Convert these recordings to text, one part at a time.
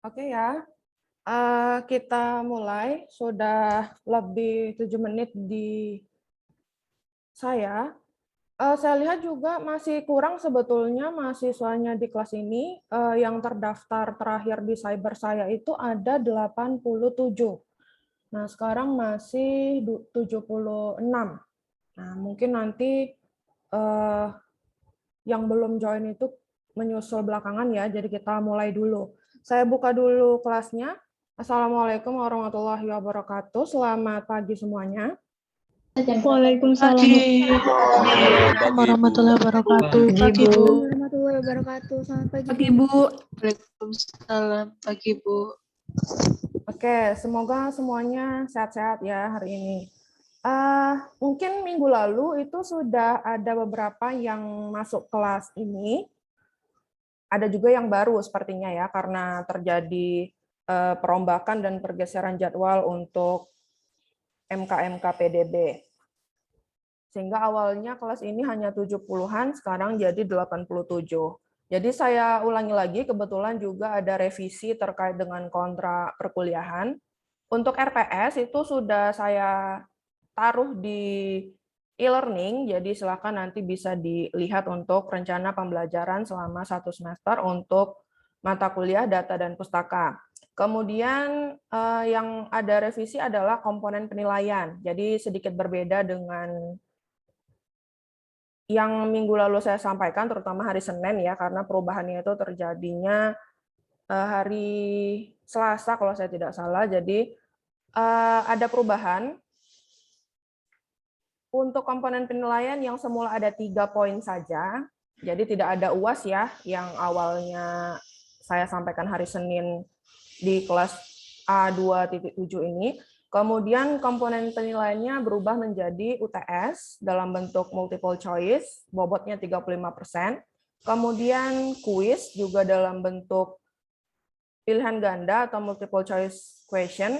Oke ya, kita mulai. Sudah lebih 7 menit di saya. Saya lihat juga masih kurang sebetulnya mahasiswanya di kelas ini. Yang terdaftar terakhir di cyber saya itu ada 87. Nah, sekarang masih 76. Nah, mungkin nanti yang belum join itu menyusul belakangan ya, jadi kita mulai dulu. Saya buka dulu kelasnya. Assalamualaikum warahmatullahi wabarakatuh. Selamat pagi semuanya. Waalaikumsalam warahmatullahi wabarakatuh. Pagi, Bu. Warahmatullahi wabarakatuh. Selamat pagi, Bu. Waalaikumsalam. Pagi, Bu. Oke, semoga semuanya sehat-sehat ya hari ini. Mungkin minggu lalu itu sudah ada beberapa yang masuk kelas ini. Ada juga yang baru sepertinya ya, karena terjadi perombakan dan pergeseran jadwal untuk MK PDB. Sehingga awalnya kelas ini hanya 70-an, sekarang jadi 87. Jadi saya ulangi lagi, kebetulan juga ada revisi terkait dengan kontrak perkuliahan. Untuk RPS itu sudah saya taruh di e-learning, jadi silakan nanti bisa dilihat untuk rencana pembelajaran selama 1 semester untuk mata kuliah data dan pustaka. Kemudian yang ada revisi adalah komponen penilaian. Jadi sedikit berbeda dengan yang minggu lalu saya sampaikan, terutama hari Senin ya, karena perubahannya itu terjadinya hari Selasa kalau saya tidak salah. Jadi ada perubahan. Untuk komponen penilaian yang semula ada 3 poin saja, jadi tidak ada UAS ya, yang awalnya saya sampaikan hari Senin di kelas A2.7 ini. Kemudian komponen penilaiannya berubah menjadi UTS dalam bentuk multiple choice, bobotnya 35%. Kemudian kuis juga dalam bentuk pilihan ganda atau multiple choice question,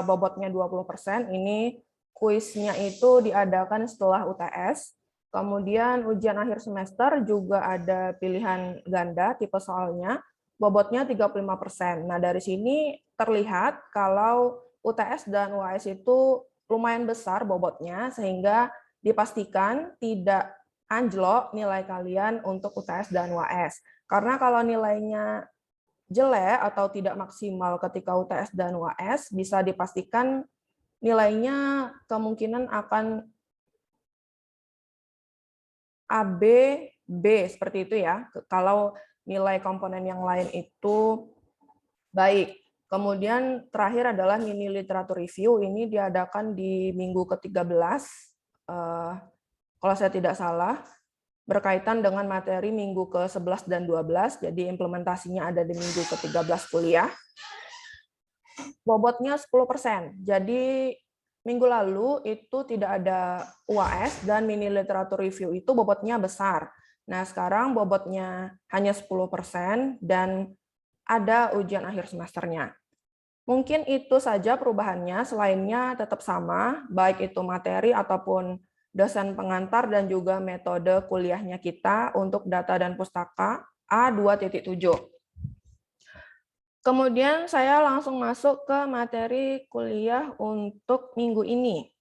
bobotnya 20%. Ini kuisnya itu diadakan setelah UTS. Kemudian ujian akhir semester juga ada pilihan ganda tipe soalnya, bobotnya 35%. Nah, dari sini terlihat kalau UTS dan UAS itu lumayan besar bobotnya, sehingga dipastikan tidak anjlok nilai kalian untuk UTS dan UAS. Karena kalau nilainya jelek atau tidak maksimal ketika UTS dan UAS, bisa dipastikan nilainya kemungkinan akan AB, B, seperti itu ya, kalau nilai komponen yang lain itu baik. Kemudian terakhir adalah mini literatur review, ini diadakan di minggu ke-13, kalau saya tidak salah, berkaitan dengan materi minggu ke-11 dan 12, jadi implementasinya ada di minggu ke-13 kuliah. Bobotnya 10%. Jadi minggu lalu itu tidak ada UAS dan mini literatur review itu bobotnya besar. Nah, sekarang bobotnya hanya 10% dan ada ujian akhir semesternya. Mungkin itu saja perubahannya, selainnya tetap sama, baik itu materi ataupun dosen pengantar dan juga metode kuliahnya kita untuk data dan pustaka A2.7. Kemudian saya langsung masuk ke materi kuliah untuk minggu ini.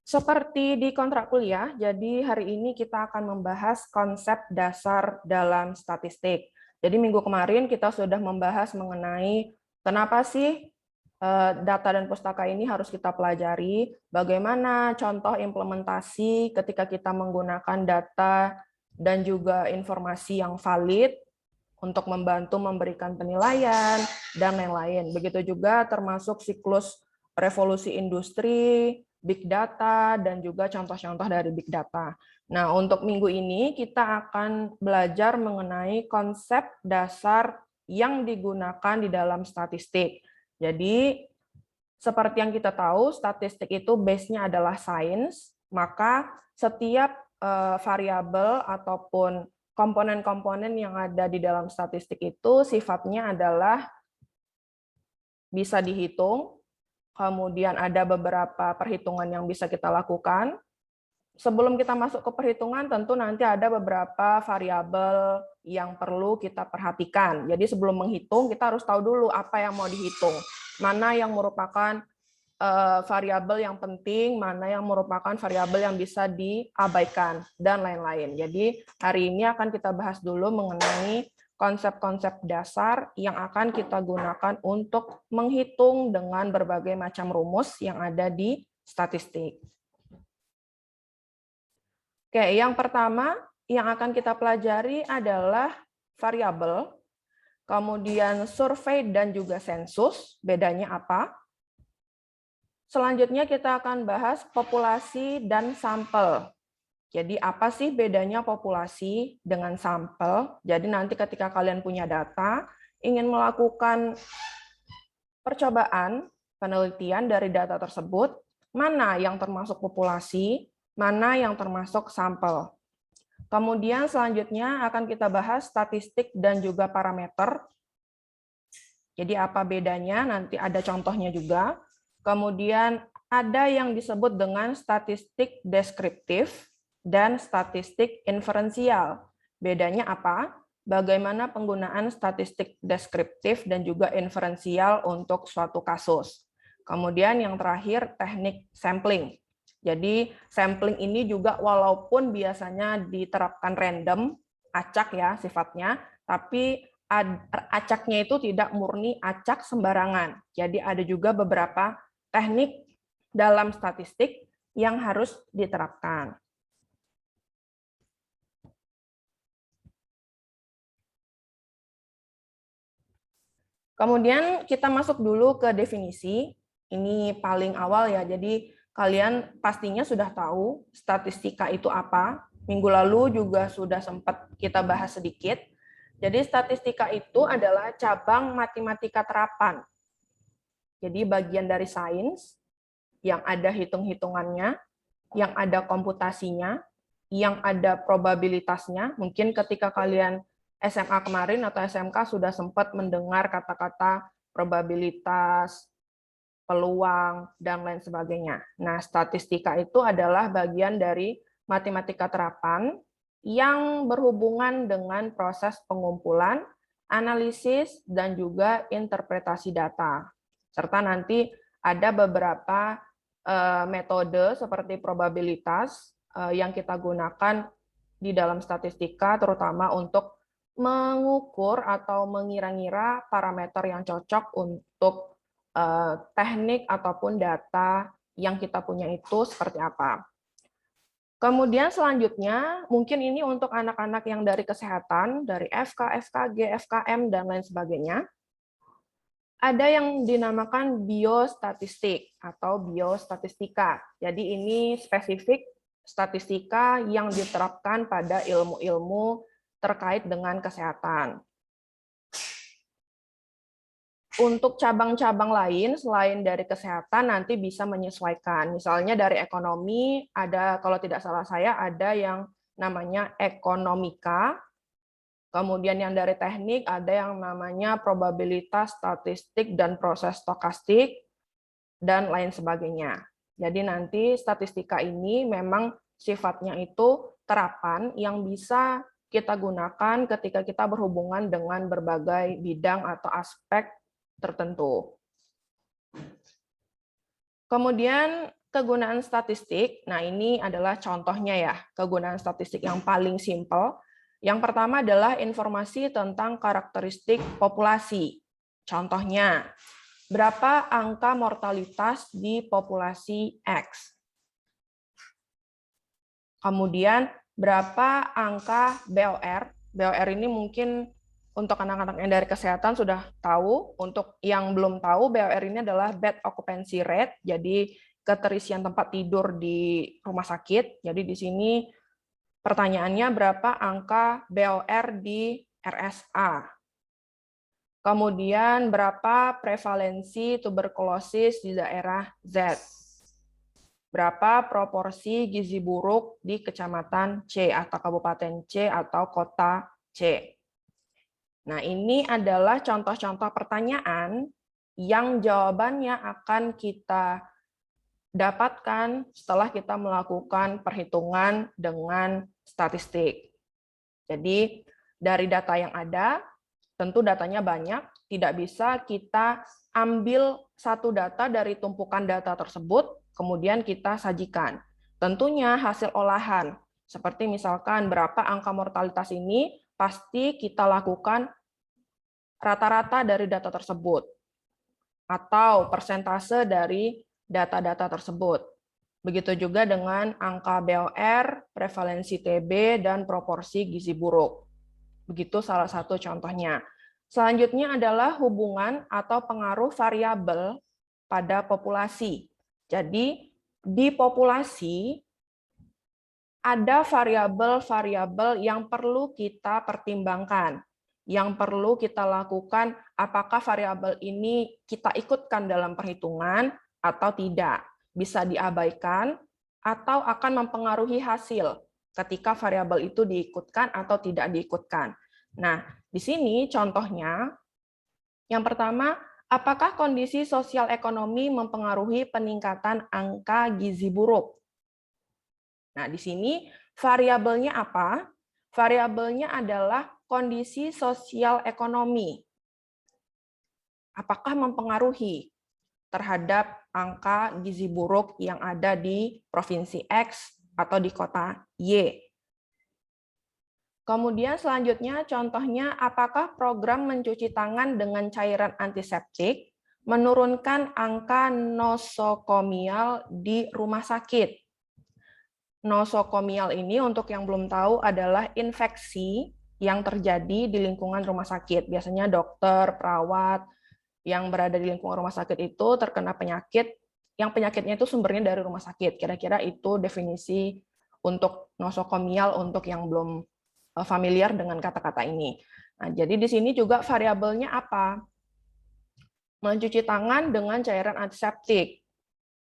Seperti di kontrak kuliah, jadi hari ini kita akan membahas konsep dasar dalam statistik. Jadi minggu kemarin kita sudah membahas mengenai kenapa sih data dan pustaka ini harus kita pelajari, bagaimana contoh implementasi ketika kita menggunakan data dan juga informasi yang valid untuk membantu memberikan penilaian, dan lain-lain. Begitu juga termasuk siklus revolusi industri, big data, dan juga contoh-contoh dari big data. Nah, untuk minggu ini kita akan belajar mengenai konsep dasar yang digunakan di dalam statistik. Jadi, seperti yang kita tahu, statistik itu base-nya adalah sains, maka setiap variabel ataupun komponen-komponen yang ada di dalam statistik itu sifatnya adalah bisa dihitung, kemudian ada beberapa perhitungan yang bisa kita lakukan. Sebelum kita masuk ke perhitungan, tentu nanti ada beberapa variabel yang perlu kita perhatikan. Jadi sebelum menghitung, kita harus tahu dulu apa yang mau dihitung. Mana yang merupakan variabel yang penting, mana yang merupakan variabel yang bisa diabaikan, dan lain-lain. Jadi hari ini akan kita bahas dulu mengenai konsep-konsep dasar yang akan kita gunakan untuk menghitung dengan berbagai macam rumus yang ada di statistik. Oke, yang pertama yang akan kita pelajari adalah variabel, kemudian survei dan juga sensus, bedanya apa? Selanjutnya kita akan bahas populasi dan sampel. Jadi apa sih bedanya populasi dengan sampel? Jadi nanti ketika kalian punya data, ingin melakukan percobaan, penelitian dari data tersebut, mana yang termasuk populasi, mana yang termasuk sampel. Kemudian selanjutnya akan kita bahas statistik dan juga parameter. Jadi apa bedanya? Nanti ada contohnya juga. Kemudian ada yang disebut dengan statistik deskriptif dan statistik inferensial. Bedanya apa? Bagaimana penggunaan statistik deskriptif dan juga inferensial untuk suatu kasus. Kemudian yang terakhir teknik sampling. Jadi sampling ini juga walaupun biasanya diterapkan random, acak ya sifatnya, tapi acaknya itu tidak murni acak sembarangan. Jadi ada juga beberapa teknik dalam statistik yang harus diterapkan. Kemudian kita masuk dulu ke definisi. Ini paling awal ya, jadi kalian pastinya sudah tahu statistika itu apa. Minggu lalu juga sudah sempat kita bahas sedikit. Jadi statistika itu adalah cabang matematika terapan. Jadi bagian dari sains yang ada hitung-hitungannya, yang ada komputasinya, yang ada probabilitasnya. Mungkin ketika kalian SMA kemarin atau SMK sudah sempat mendengar kata-kata probabilitas, peluang, dan lain sebagainya. Nah, statistika itu adalah bagian dari matematika terapan yang berhubungan dengan proses pengumpulan, analisis, dan juga interpretasi data. Serta nanti ada beberapa metode seperti probabilitas yang kita gunakan di dalam statistika, terutama untuk mengukur atau mengira-ngira parameter yang cocok untuk teknik ataupun data yang kita punya itu seperti apa. Kemudian selanjutnya, mungkin ini untuk anak-anak yang dari kesehatan, dari FK, FKG, FKM, dan lain sebagainya. Ada yang dinamakan biostatistik atau biostatistika. Jadi ini spesifik statistika yang diterapkan pada ilmu-ilmu terkait dengan kesehatan. Untuk cabang-cabang lain selain dari kesehatan nanti bisa menyesuaikan. Misalnya dari ekonomi ada, kalau tidak salah saya, ada yang namanya ekonomika. Kemudian yang dari teknik ada yang namanya probabilitas, statistik, dan proses stokastik, dan lain sebagainya. Jadi nanti statistika ini memang sifatnya itu terapan yang bisa kita gunakan ketika kita berhubungan dengan berbagai bidang atau aspek tertentu. Kemudian kegunaan statistik, nah ini adalah contohnya ya, kegunaan statistik yang paling simpel. Yang pertama adalah informasi tentang karakteristik populasi. Contohnya, berapa angka mortalitas di populasi X? Kemudian, berapa angka BOR? BOR ini mungkin untuk anak-anak yang dari kesehatan sudah tahu. Untuk yang belum tahu, BOR ini adalah bed occupancy rate, jadi keterisian tempat tidur di rumah sakit. Jadi di sini pertanyaannya berapa angka BOR di RSA. Kemudian berapa prevalensi tuberkulosis di daerah Z? Berapa proporsi gizi buruk di kecamatan C atau kabupaten C atau kota C? Nah, ini adalah contoh-contoh pertanyaan yang jawabannya akan kita dapatkan setelah kita melakukan perhitungan dengan statistik. Jadi, dari data yang ada, tentu datanya banyak, tidak bisa kita ambil satu data dari tumpukan data tersebut, kemudian kita sajikan. Tentunya hasil olahan, seperti misalkan berapa angka mortalitas ini, pasti kita lakukan rata-rata dari data tersebut, atau persentase dari data-data tersebut. Begitu juga dengan angka BOR, prevalensi TB, dan proporsi gizi buruk. Begitu salah satu contohnya. Selanjutnya adalah hubungan atau pengaruh variabel pada populasi. Jadi, di populasi ada variabel-variabel yang perlu kita pertimbangkan, yang perlu kita lakukan apakah variabel ini kita ikutkan dalam perhitungan atau tidak. Bisa diabaikan atau akan mempengaruhi hasil ketika variabel itu diikutkan atau tidak diikutkan. Nah, di sini contohnya, yang pertama, apakah kondisi sosial ekonomi mempengaruhi peningkatan angka gizi buruk? Nah, di sini variabelnya apa? Variabelnya adalah kondisi sosial ekonomi. Apakah mempengaruhi terhadap angka gizi buruk yang ada di provinsi X atau di kota Y? Kemudian selanjutnya contohnya, apakah program mencuci tangan dengan cairan antiseptik menurunkan angka nosokomial di rumah sakit? Nosokomial ini untuk yang belum tahu adalah infeksi yang terjadi di lingkungan rumah sakit. Biasanya dokter, perawat yang berada di lingkungan rumah sakit itu terkena penyakit, yang penyakitnya itu sumbernya dari rumah sakit. Kira-kira itu definisi untuk nosokomial untuk yang belum familiar dengan kata-kata ini. Nah, jadi di sini juga variabelnya apa? Mencuci tangan dengan cairan antiseptik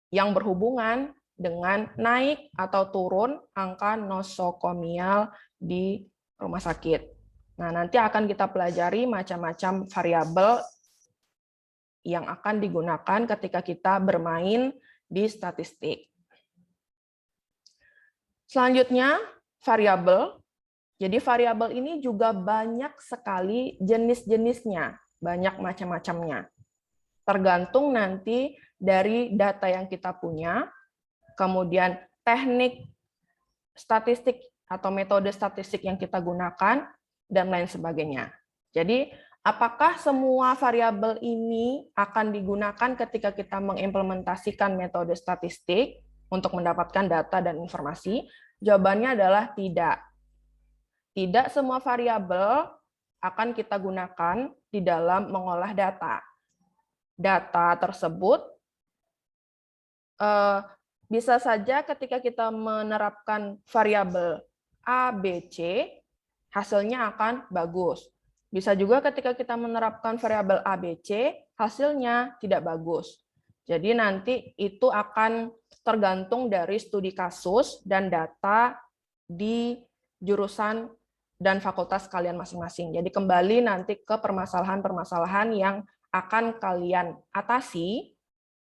yang berhubungan dengan naik atau turun angka nosokomial di rumah sakit. Nah, nanti akan kita pelajari macam-macam variabel yang akan digunakan ketika kita bermain di statistik. Selanjutnya, variabel. Jadi variabel ini juga banyak sekali jenis-jenisnya, banyak macam-macamnya. Tergantung nanti dari data yang kita punya, kemudian teknik statistik atau metode statistik yang kita gunakan, dan lain sebagainya. Jadi, apakah semua variabel ini akan digunakan ketika kita mengimplementasikan metode statistik untuk mendapatkan data dan informasi? Jawabannya adalah tidak. Tidak semua variabel akan kita gunakan di dalam mengolah data. Data tersebut bisa saja ketika kita menerapkan variabel A, B, C, hasilnya akan bagus. Bisa juga ketika kita menerapkan variabel A, B, C, hasilnya tidak bagus. Jadi nanti itu akan tergantung dari studi kasus dan data di jurusan dan fakultas kalian masing-masing. Jadi kembali nanti ke permasalahan-permasalahan yang akan kalian atasi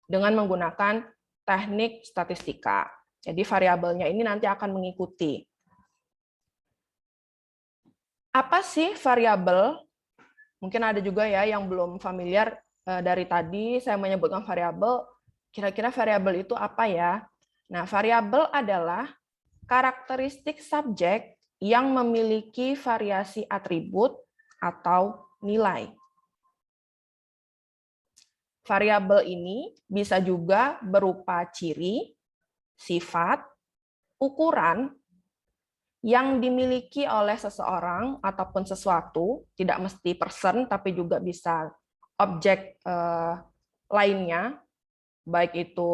dengan menggunakan teknik statistika. Jadi variabelnya ini nanti akan mengikuti. Apa sih variabel? Mungkin ada juga ya yang belum familiar dari tadi saya menyebutkan variabel. Kira-kira variabel itu apa ya? Nah, variabel adalah karakteristik subjek yang memiliki variasi atribut atau nilai. Variabel ini bisa juga berupa ciri, sifat, ukuran yang dimiliki oleh seseorang ataupun sesuatu, tidak mesti person, tapi juga bisa objek lainnya, baik itu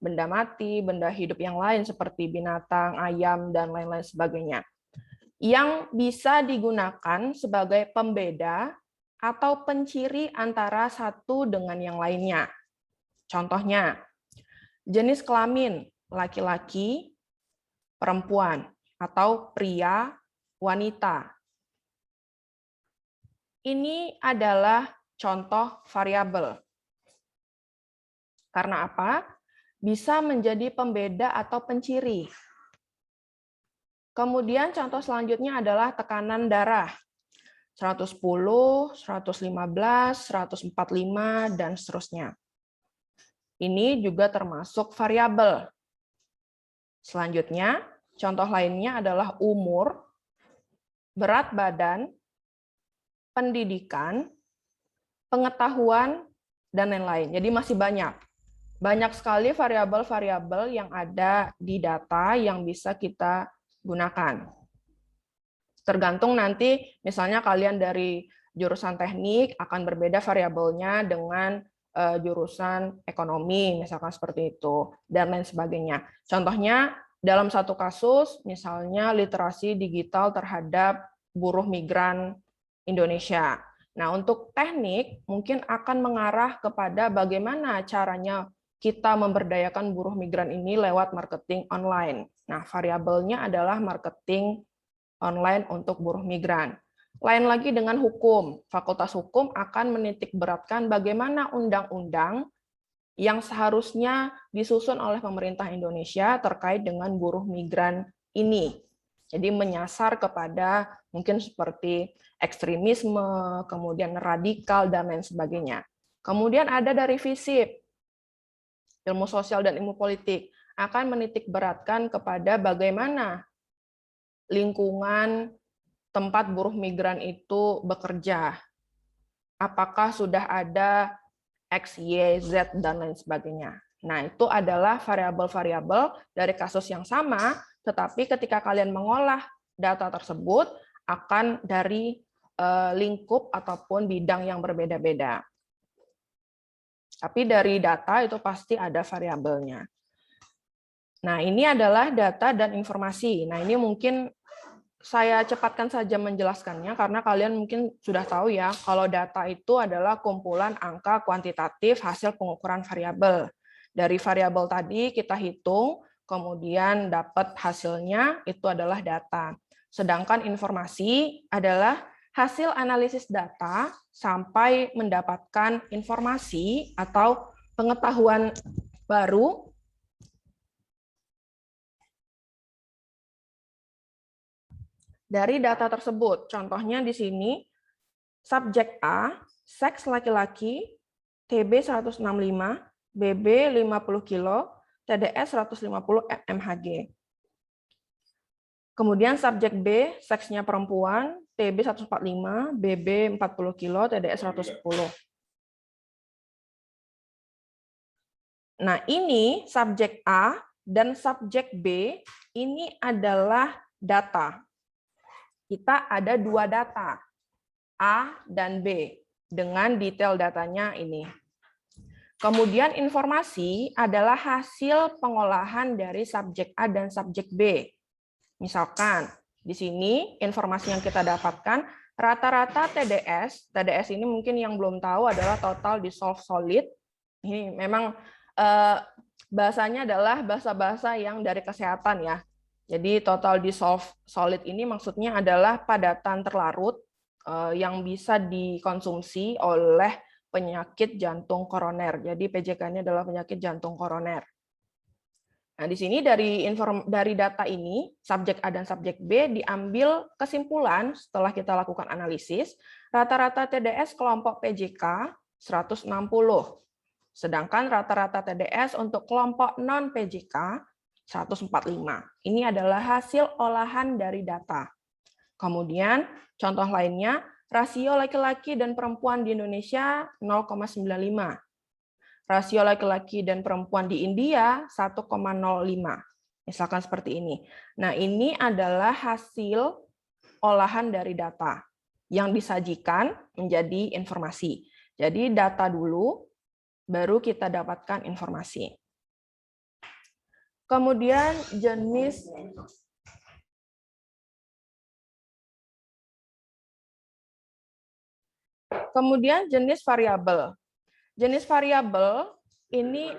benda mati, benda hidup yang lain seperti binatang, ayam, dan lain-lain sebagainya, yang bisa digunakan sebagai pembeda atau penciri antara satu dengan yang lainnya. Contohnya, jenis kelamin laki-laki, perempuan, atau pria, wanita. Ini adalah contoh variabel. Karena apa? Bisa menjadi pembeda atau penciri. Kemudian contoh selanjutnya adalah tekanan darah. 110, 115, 145, dan seterusnya. Ini juga termasuk variabel. Selanjutnya, contoh lainnya adalah umur, berat badan, pendidikan, pengetahuan, dan lain-lain. Jadi masih banyak. Banyak sekali variabel-variabel yang ada di data yang bisa kita gunakan. Tergantung nanti, misalnya kalian dari jurusan teknik akan berbeda variabelnya dengan jurusan ekonomi, misalkan seperti itu, dan lain sebagainya. Contohnya, dalam satu kasus, misalnya literasi digital terhadap buruh migran Indonesia. Nah, untuk teknik mungkin akan mengarah kepada bagaimana caranya kita memberdayakan buruh migran ini lewat marketing online. Nah, variabelnya adalah marketing online untuk buruh migran. Lain lagi dengan hukum. Fakultas Hukum akan menitikberatkan bagaimana undang-undang yang seharusnya disusun oleh pemerintah Indonesia terkait dengan buruh migran ini. Jadi menyasar kepada mungkin seperti ekstremisme, kemudian radikal, dan lain sebagainya. Kemudian ada dari FISIP, ilmu sosial dan ilmu politik, akan menitikberatkan kepada bagaimana lingkungan tempat buruh migran itu bekerja. Apakah sudah ada X, Y, Z, dan lain sebagainya. Nah, itu adalah variabel-variabel dari kasus yang sama, tetapi ketika kalian mengolah data tersebut akan dari lingkup ataupun bidang yang berbeda-beda. Tapi dari data itu pasti ada variabelnya. Nah, ini adalah data dan informasi. Nah, ini mungkin saya cepatkan saja menjelaskannya, karena kalian mungkin sudah tahu ya, kalau data itu adalah kumpulan angka kuantitatif hasil pengukuran variabel. Dari variabel tadi kita hitung, kemudian dapat hasilnya, itu adalah data. Sedangkan informasi adalah hasil analisis data sampai mendapatkan informasi atau pengetahuan baru dari data tersebut. Contohnya di sini, subjek A, seks laki-laki, TB 165, BB 50 kilo, TDS 150 mmHg. Kemudian subjek B, seksnya perempuan, TB 145, BB 40 kilo, TDS 110. Nah, ini subjek A dan subjek B, ini adalah data. Kita ada dua data, A dan B, dengan detail datanya ini. Kemudian informasi adalah hasil pengolahan dari subjek A dan subjek B. Misalkan, di sini informasi yang kita dapatkan, rata-rata TDS ini mungkin yang belum tahu adalah total dissolved solid. Ini memang bahasanya adalah bahasa-bahasa yang dari kesehatan ya. Jadi total dissolved solid ini maksudnya adalah padatan terlarut yang bisa dikonsumsi oleh penyakit jantung koroner. Jadi PJK-nya adalah penyakit jantung koroner. Nah, di sini dari data ini, subjek A dan subjek B diambil kesimpulan setelah kita lakukan analisis, rata-rata TDS kelompok PJK 160. Sedangkan rata-rata TDS untuk kelompok non-PJK 145. Ini adalah hasil olahan dari data. Kemudian, contoh lainnya, rasio laki-laki dan perempuan di Indonesia 0,95. Rasio laki-laki dan perempuan di India 1,05. Misalkan seperti ini. Nah, ini adalah hasil olahan dari data yang disajikan menjadi informasi. Jadi data dulu, baru kita dapatkan informasi. Kemudian jenis Kemudian jenis variabel. Jenis variabel ini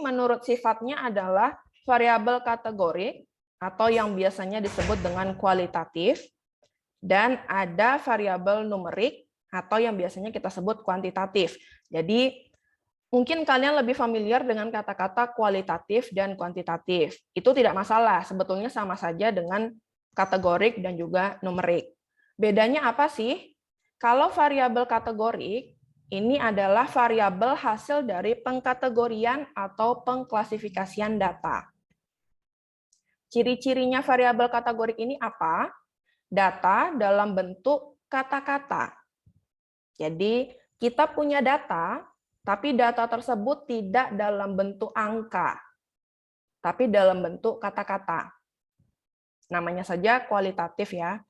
menurut sifatnya adalah variabel kategorik atau yang biasanya disebut dengan kualitatif, dan ada variabel numerik atau yang biasanya kita sebut kuantitatif. Jadi mungkin kalian lebih familiar dengan kata-kata kualitatif dan kuantitatif. Itu tidak masalah, sebetulnya sama saja dengan kategorik dan juga numerik. Bedanya apa sih? Kalau variabel kategorik, ini adalah variabel hasil dari pengkategorian atau pengklasifikasian data. Ciri-cirinya variabel kategorik ini apa? Data dalam bentuk kata-kata. Jadi, kita punya data, tapi data tersebut tidak dalam bentuk angka, tapi dalam bentuk kata-kata. Namanya saja kualitatif ya.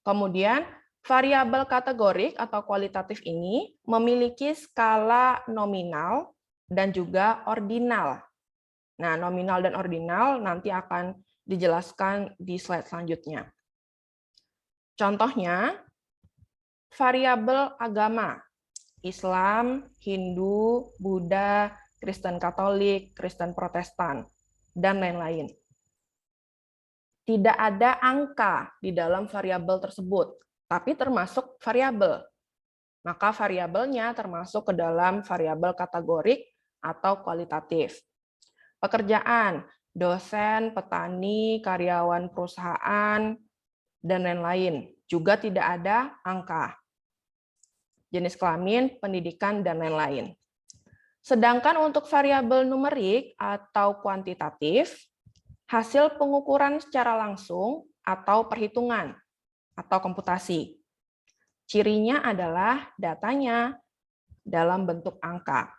Kemudian, variabel kategorik atau kualitatif ini memiliki skala nominal dan juga ordinal. Nah, nominal dan ordinal nanti akan dijelaskan di slide selanjutnya. Contohnya, variabel agama. Islam, Hindu, Buddha, Kristen Katolik, Kristen Protestan, dan lain-lain. Tidak ada angka di dalam variabel tersebut, tapi termasuk variabel. Maka variabelnya termasuk ke dalam variabel kategorik atau kualitatif. Pekerjaan, dosen, petani, karyawan perusahaan, dan lain-lain. Juga tidak ada angka. Jenis kelamin, pendidikan, dan lain-lain. Sedangkan untuk variabel numerik atau kuantitatif, hasil pengukuran secara langsung atau perhitungan atau komputasi. Cirinya adalah datanya dalam bentuk angka.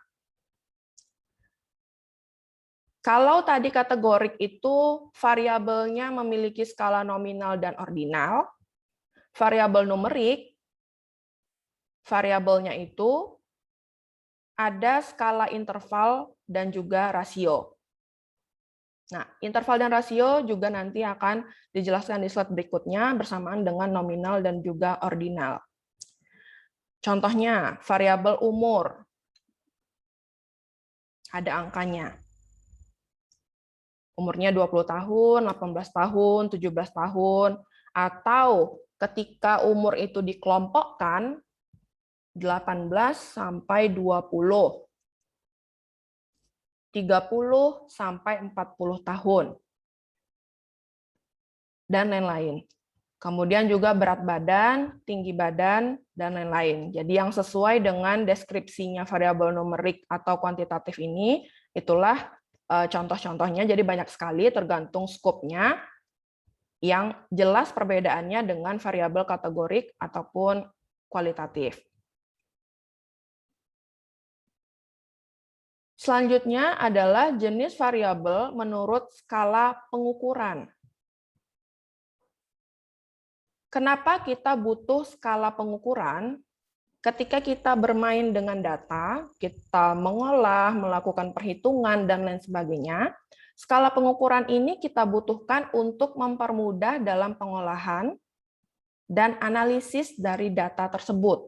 Kalau tadi kategorik itu variabelnya memiliki skala nominal dan ordinal, variabel numerik variabelnya itu ada skala interval dan juga rasio. Nah, interval dan rasio juga nanti akan dijelaskan di slide berikutnya bersamaan dengan nominal dan juga ordinal. Contohnya, variabel umur. Ada angkanya. Umurnya 20 tahun, 18 tahun, 17 tahun, atau ketika umur itu dikelompokkan, 18 sampai 20, 30 sampai 40 tahun, dan lain-lain. Kemudian juga berat badan, tinggi badan, dan lain-lain. Jadi yang sesuai dengan deskripsinya variabel numerik atau kuantitatif ini, itulah contoh-contohnya. Jadi banyak sekali tergantung skopnya, yang jelas perbedaannya dengan variabel kategorik ataupun kualitatif. Selanjutnya adalah jenis variabel menurut skala pengukuran. Kenapa kita butuh skala pengukuran? Ketika kita bermain dengan data, kita mengolah, melakukan perhitungan, dan lain sebagainya, skala pengukuran ini kita butuhkan untuk mempermudah dalam pengolahan dan analisis dari data tersebut.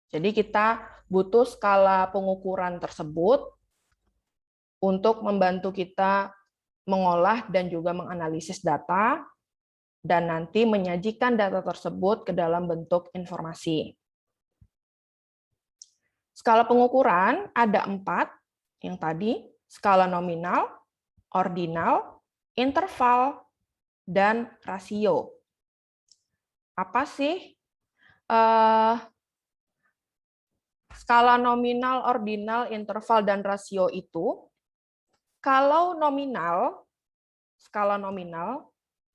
Jadi kita butuh skala pengukuran tersebut untuk membantu kita mengolah dan juga menganalisis data, dan nanti menyajikan data tersebut ke dalam bentuk informasi. Skala pengukuran ada 4, yang tadi, skala nominal, ordinal, interval, dan rasio. Apa sih skala nominal, ordinal, interval, dan rasio itu? Kalau nominal, skala nominal,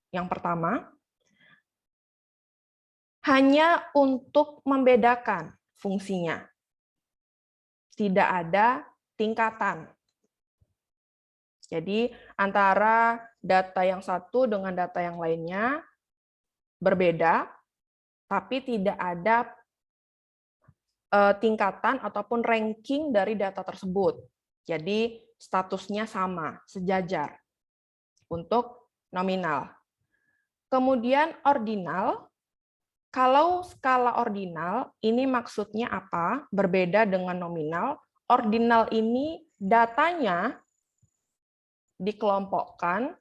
yang pertama, hanya untuk membedakan fungsinya. Tidak ada tingkatan. Jadi antara data yang satu dengan data yang lainnya berbeda, tapi tidak ada tingkatan ataupun ranking dari data tersebut. Jadi statusnya sama, sejajar untuk nominal. Kemudian ordinal, kalau skala ordinal, ini maksudnya apa? Berbeda dengan nominal. Ordinal ini datanya dikelompokkan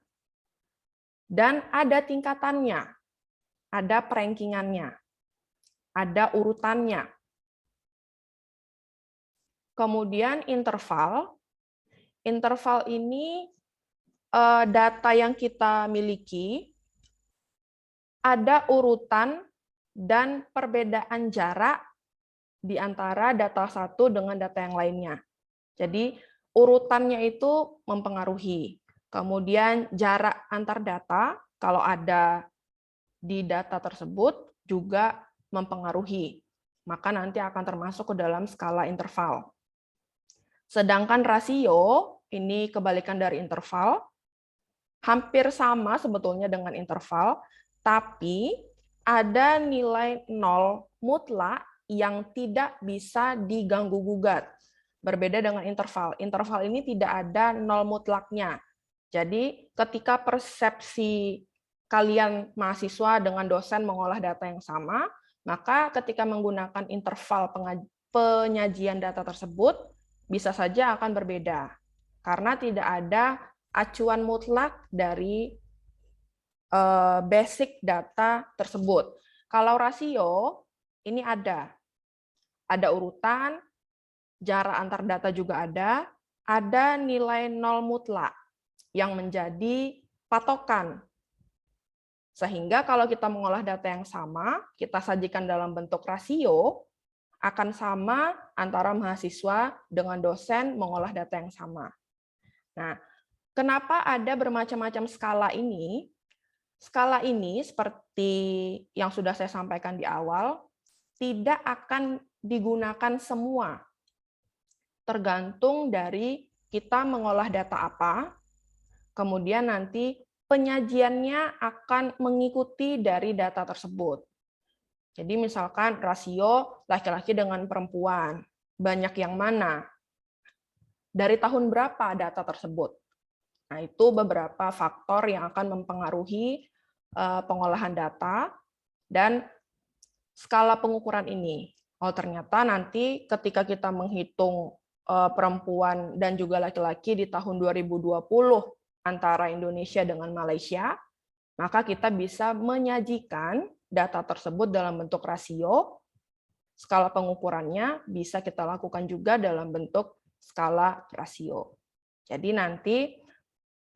dan ada tingkatannya, ada perankingannya, ada urutannya. Kemudian interval. Interval ini data yang kita miliki, ada urutan dan perbedaan jarak di antara data satu dengan data yang lainnya. Jadi urutannya itu mempengaruhi. Kemudian jarak antar data, kalau ada di data tersebut, juga mempengaruhi. Maka nanti akan termasuk ke dalam skala interval. Sedangkan rasio, ini kebalikan dari interval, hampir sama sebetulnya dengan interval, tapi ada nilai nol mutlak yang tidak bisa diganggu-gugat. Berbeda dengan interval. Interval ini tidak ada nol mutlaknya. Jadi ketika persepsi kalian mahasiswa dengan dosen mengolah data yang sama, maka ketika menggunakan interval penyajian data tersebut, bisa saja akan berbeda. Karena tidak ada acuan mutlak dari basic data tersebut. Kalau rasio, ini ada urutan, jarak antar data juga ada nilai nol mutlak yang menjadi patokan. Sehingga kalau kita mengolah data yang sama, kita sajikan dalam bentuk rasio, akan sama antara mahasiswa dengan dosen mengolah data yang sama. Nah, kenapa ada bermacam-macam skala ini? Skala ini, seperti yang sudah saya sampaikan di awal, tidak akan digunakan semua. Tergantung dari kita mengolah data apa, kemudian nanti penyajiannya akan mengikuti dari data tersebut. Jadi misalkan rasio laki-laki dengan perempuan, banyak yang mana? Dari tahun berapa data tersebut? Nah, itu beberapa faktor yang akan mempengaruhi pengolahan data dan skala pengukuran ini. Oh, ternyata nanti ketika kita menghitung perempuan dan juga laki-laki di tahun 2020 antara Indonesia dengan Malaysia, maka kita bisa menyajikan data tersebut dalam bentuk rasio. Skala pengukurannya bisa kita lakukan juga dalam bentuk skala rasio. Jadi nanti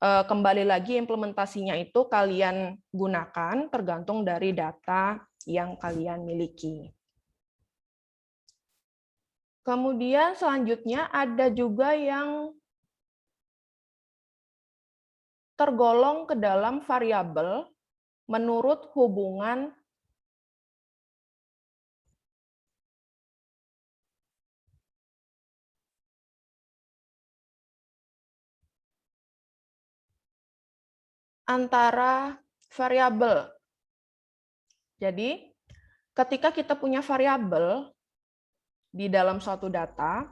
kembali lagi implementasinya itu kalian gunakan tergantung dari data yang kalian miliki. Kemudian selanjutnya ada juga yang tergolong ke dalam variabel menurut hubungan antara variabel. Jadi, ketika kita punya variabel di dalam suatu data,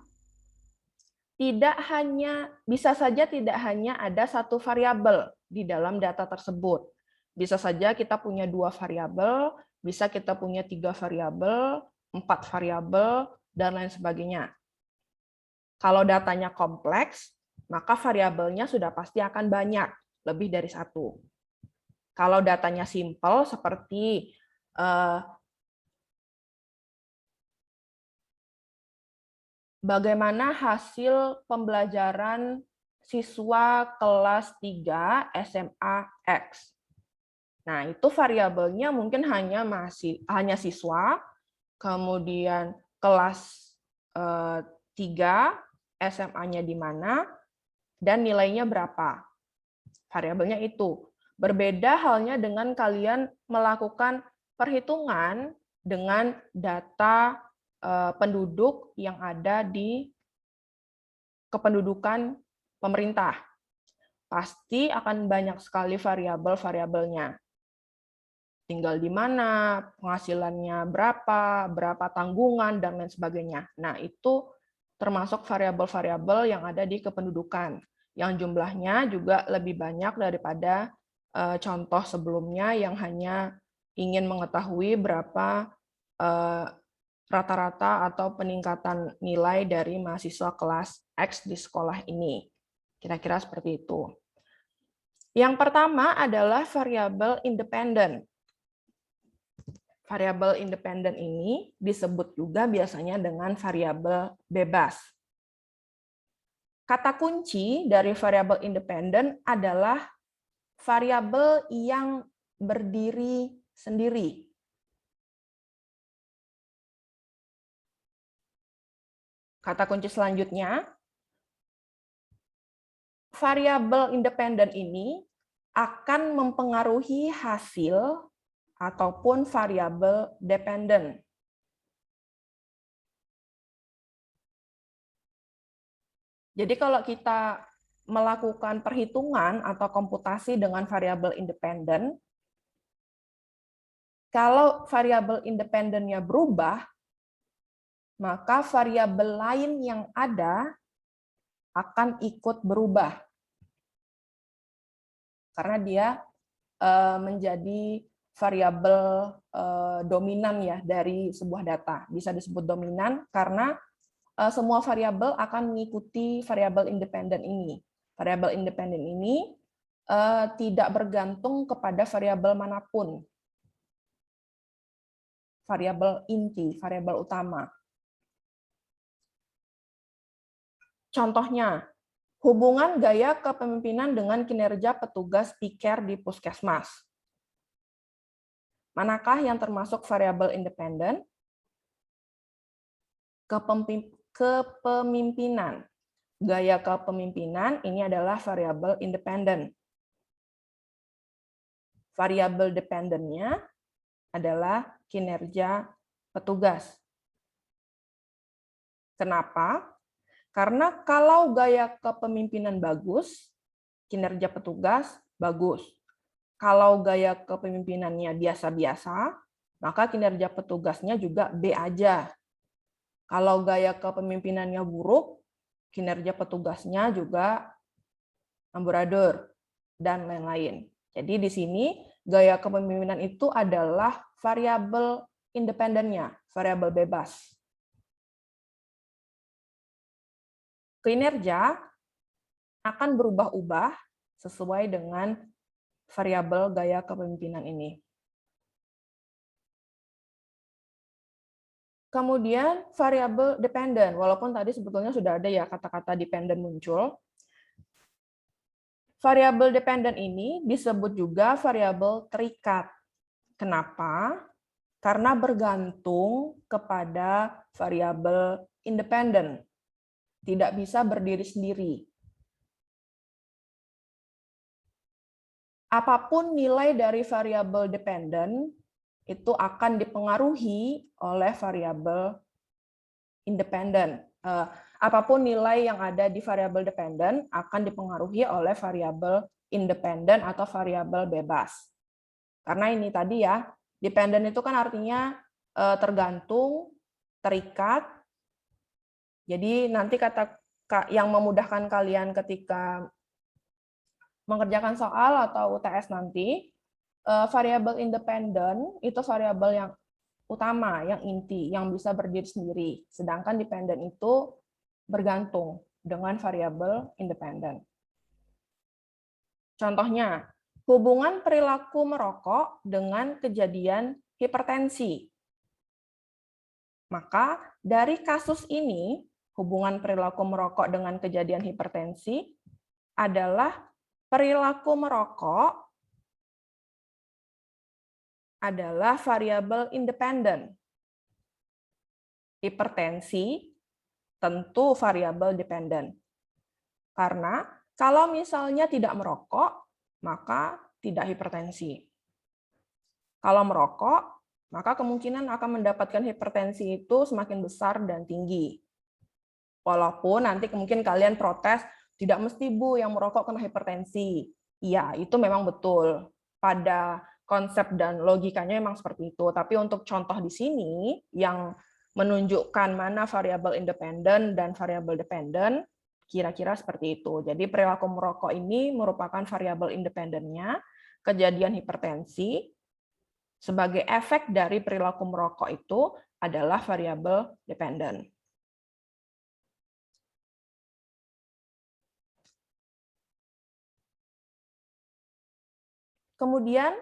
bisa saja tidak hanya ada satu variabel di dalam data tersebut. Bisa saja kita punya 2 variabel, bisa kita punya 3 variabel, 4 variabel, dan lain sebagainya. Kalau datanya kompleks, maka variabelnya sudah pasti akan banyak, lebih dari 1. Kalau datanya simple, seperti bagaimana hasil pembelajaran siswa kelas 3 SMA X. Nah, itu variabelnya mungkin hanya siswa, kemudian kelas 3 SMA-nya di mana, dan nilainya berapa. Variabelnya itu. Berbeda halnya dengan kalian melakukan perhitungan dengan data penduduk yang ada di kependudukan pemerintah. Pasti akan banyak sekali variabel-variabelnya. tinggal di mana, penghasilannya berapa tanggungan, dan lain sebagainya. Nah, itu termasuk variabel-variabel yang ada di kependudukan, yang jumlahnya juga lebih banyak daripada contoh sebelumnya yang hanya ingin mengetahui berapa rata-rata atau peningkatan nilai dari mahasiswa kelas X di sekolah ini. Kira-kira seperti itu. Yang pertama adalah variabel independen. Variabel independen ini disebut juga biasanya dengan variabel bebas. Kata kunci dari variabel independen adalah variabel yang berdiri sendiri. Kata kunci selanjutnya, variabel independen ini akan mempengaruhi hasil ataupun variabel dependen. Jadi kalau kita melakukan perhitungan atau komputasi dengan variabel independen, kalau variabel independennya berubah, maka variabel lain yang ada akan ikut berubah. Karena dia menjadi variabel dominan ya dari sebuah data. Bisa disebut dominan karena semua variabel akan mengikuti variabel independen ini. Variabel independen ini tidak bergantung kepada variabel manapun. Variabel inti, variabel utama. Contohnya, hubungan gaya kepemimpinan dengan kinerja petugas piker di puskesmas. Manakah yang termasuk variabel independen? Kepemimpinan. Gaya kepemimpinan ini adalah variabel independen. Variabel dependennya adalah kinerja petugas. Kenapa? Karena kalau gaya kepemimpinan bagus, kinerja petugas bagus. Kalau gaya kepemimpinannya biasa-biasa, maka kinerja petugasnya juga B aja. Kalau gaya kepemimpinannya buruk, kinerja petugasnya juga amburadul, dan lain-lain. Jadi di sini gaya kepemimpinan itu adalah variabel independennya, variabel bebas. Kinerja akan berubah-ubah sesuai dengan variabel gaya kepemimpinan ini. Kemudian variabel dependen, walaupun tadi sebetulnya sudah ada ya kata-kata dependen muncul. Variabel dependen ini disebut juga variabel terikat. Kenapa? Karena bergantung kepada variabel independen. Tidak bisa berdiri sendiri. Apapun nilai dari variabel dependen, itu akan dipengaruhi oleh variabel independen. Apapun nilai yang ada di variabel dependen akan dipengaruhi oleh variabel independen atau variabel bebas. Karena ini tadi ya, dependen itu kan artinya tergantung, terikat. Jadi nanti kata yang memudahkan kalian ketika mengerjakan soal atau UTS nanti, variabel independen itu variabel yang utama, yang inti, yang bisa berdiri sendiri. Sedangkan dependen itu bergantung dengan variabel independen. Contohnya, hubungan perilaku merokok dengan kejadian hipertensi. Maka dari kasus ini, hubungan perilaku merokok dengan kejadian hipertensi adalah perilaku merokok adalah variabel independen. Hipertensi tentu variabel dependen. Karena kalau misalnya tidak merokok, maka tidak hipertensi. Kalau merokok, maka kemungkinan akan mendapatkan hipertensi itu semakin besar dan tinggi. Walaupun nanti mungkin kalian protes, tidak mesti Bu yang merokok kena hipertensi. Iya, itu memang betul. Pada konsep dan logikanya memang seperti itu. Tapi untuk contoh di sini yang menunjukkan mana variabel independen dan variabel dependen, kira-kira seperti itu. Jadi perilaku merokok ini merupakan variabel independennya, kejadian hipertensi sebagai efek dari perilaku merokok itu adalah variabel dependen. Kemudian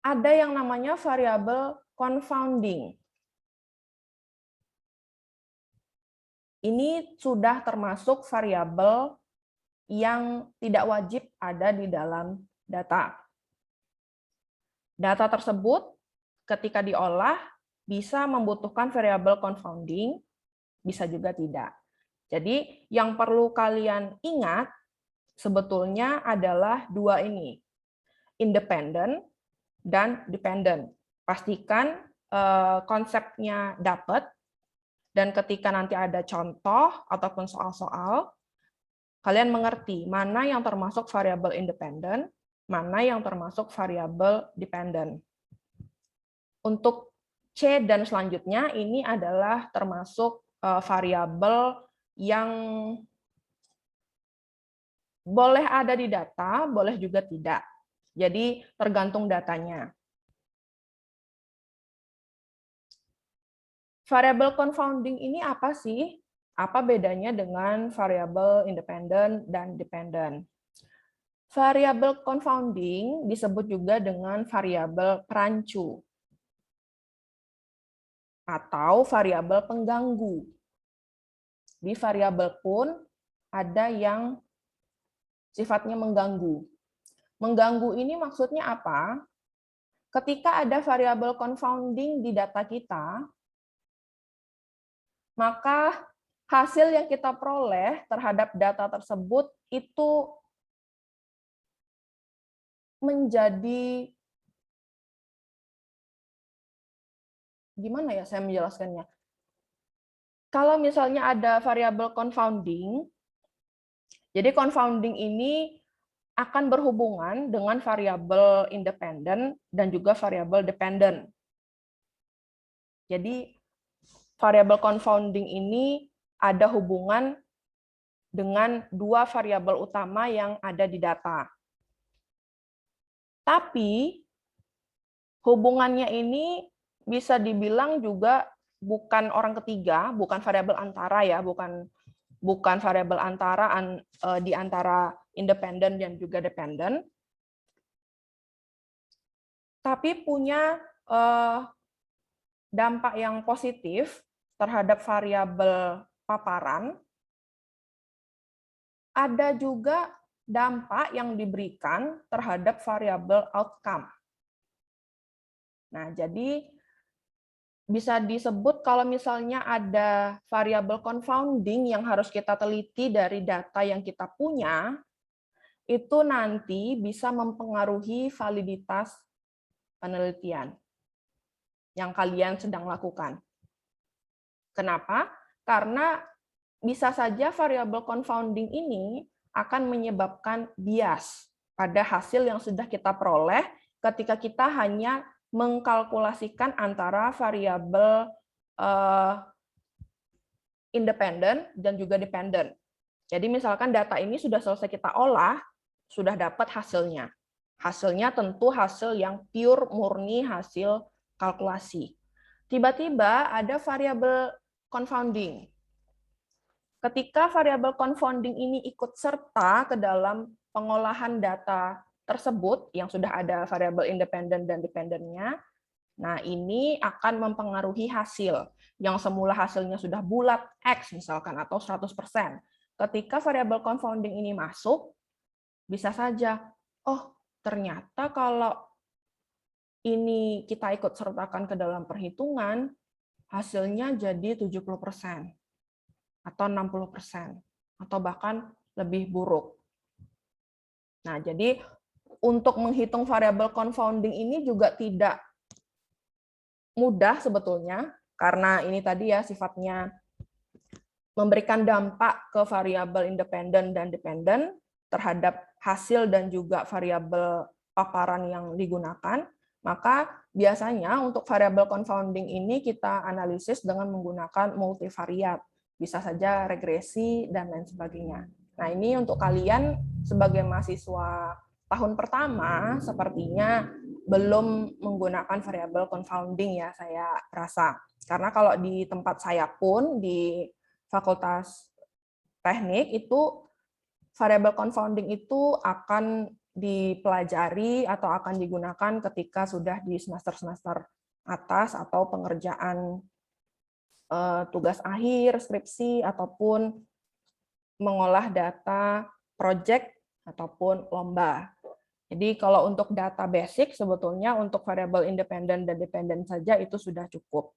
ada yang namanya variabel confounding. Ini sudah termasuk variabel yang tidak wajib ada di dalam data. Data tersebut ketika diolah bisa membutuhkan variabel confounding, bisa juga tidak. Jadi yang perlu kalian ingat sebetulnya adalah dua ini, independent dan dependent. Pastikan konsepnya dapat, dan ketika nanti ada contoh ataupun soal-soal, kalian mengerti mana yang termasuk variabel independen, mana yang termasuk variabel dependent. Untuk C dan selanjutnya ini adalah termasuk variabel yang boleh ada di data, boleh juga tidak. Jadi tergantung datanya. Variabel confounding ini apa sih? Apa bedanya dengan variabel independen dan dependent? Variabel confounding disebut juga dengan variabel perancu atau variabel pengganggu. Di variabel pun ada yang sifatnya mengganggu. Mengganggu ini maksudnya apa? Ketika ada variabel confounding di data kita, maka hasil yang kita peroleh terhadap data tersebut itu menjadi, gimana ya saya menjelaskannya? Kalau misalnya ada variabel confounding, jadi confounding ini akan berhubungan dengan variabel independen dan juga variabel dependen. Jadi variabel confounding ini ada hubungan dengan dua variabel utama yang ada di data. Tapi hubungannya ini bisa dibilang juga bukan orang ketiga, bukan variabel antara ya, bukan variabel antara di antara independen dan juga dependen, tapi punya dampak yang positif terhadap variabel paparan. Ada juga dampak yang diberikan terhadap variabel outcome. Nah, jadi bisa disebut kalau misalnya ada variabel confounding yang harus kita teliti dari data yang kita punya, itu nanti bisa mempengaruhi validitas penelitian yang kalian sedang lakukan. Kenapa? Karena bisa saja variabel confounding ini akan menyebabkan bias pada hasil yang sudah kita peroleh ketika kita hanya mengkalkulasikan antara variabel independen dan juga dependen. Jadi misalkan data ini sudah selesai kita olah, sudah dapat hasilnya. Hasilnya tentu hasil yang pure, murni hasil kalkulasi. Tiba-tiba ada variabel confounding. Ketika variabel confounding ini ikut serta ke dalam pengolahan data tersebut, yang sudah ada variabel independen dan dependennya, nah ini akan mempengaruhi hasil. Yang semula hasilnya sudah bulat X misalkan, atau 100%. Ketika variabel confounding ini masuk, bisa saja, oh ternyata kalau ini kita ikut sertakan ke dalam perhitungan, hasilnya jadi 70%. Atau 60%, atau bahkan lebih buruk. Nah, jadi untuk menghitung variabel confounding ini juga tidak mudah sebetulnya, karena ini tadi ya sifatnya memberikan dampak ke variabel independen dan dependen terhadap hasil dan juga variabel paparan yang digunakan, maka biasanya untuk variabel confounding ini kita analisis dengan menggunakan multivariat, bisa saja regresi dan lain sebagainya. Nah, ini untuk kalian sebagai mahasiswa tahun pertama sepertinya belum menggunakan variabel confounding ya, saya rasa. Karena kalau di tempat saya pun di Fakultas Teknik itu variabel confounding itu akan dipelajari atau akan digunakan ketika sudah di semester-semester atas atau pengerjaan tugas akhir, skripsi, ataupun mengolah data project ataupun lomba. Jadi kalau untuk data basic sebetulnya untuk variabel independen dan dependen saja itu sudah cukup.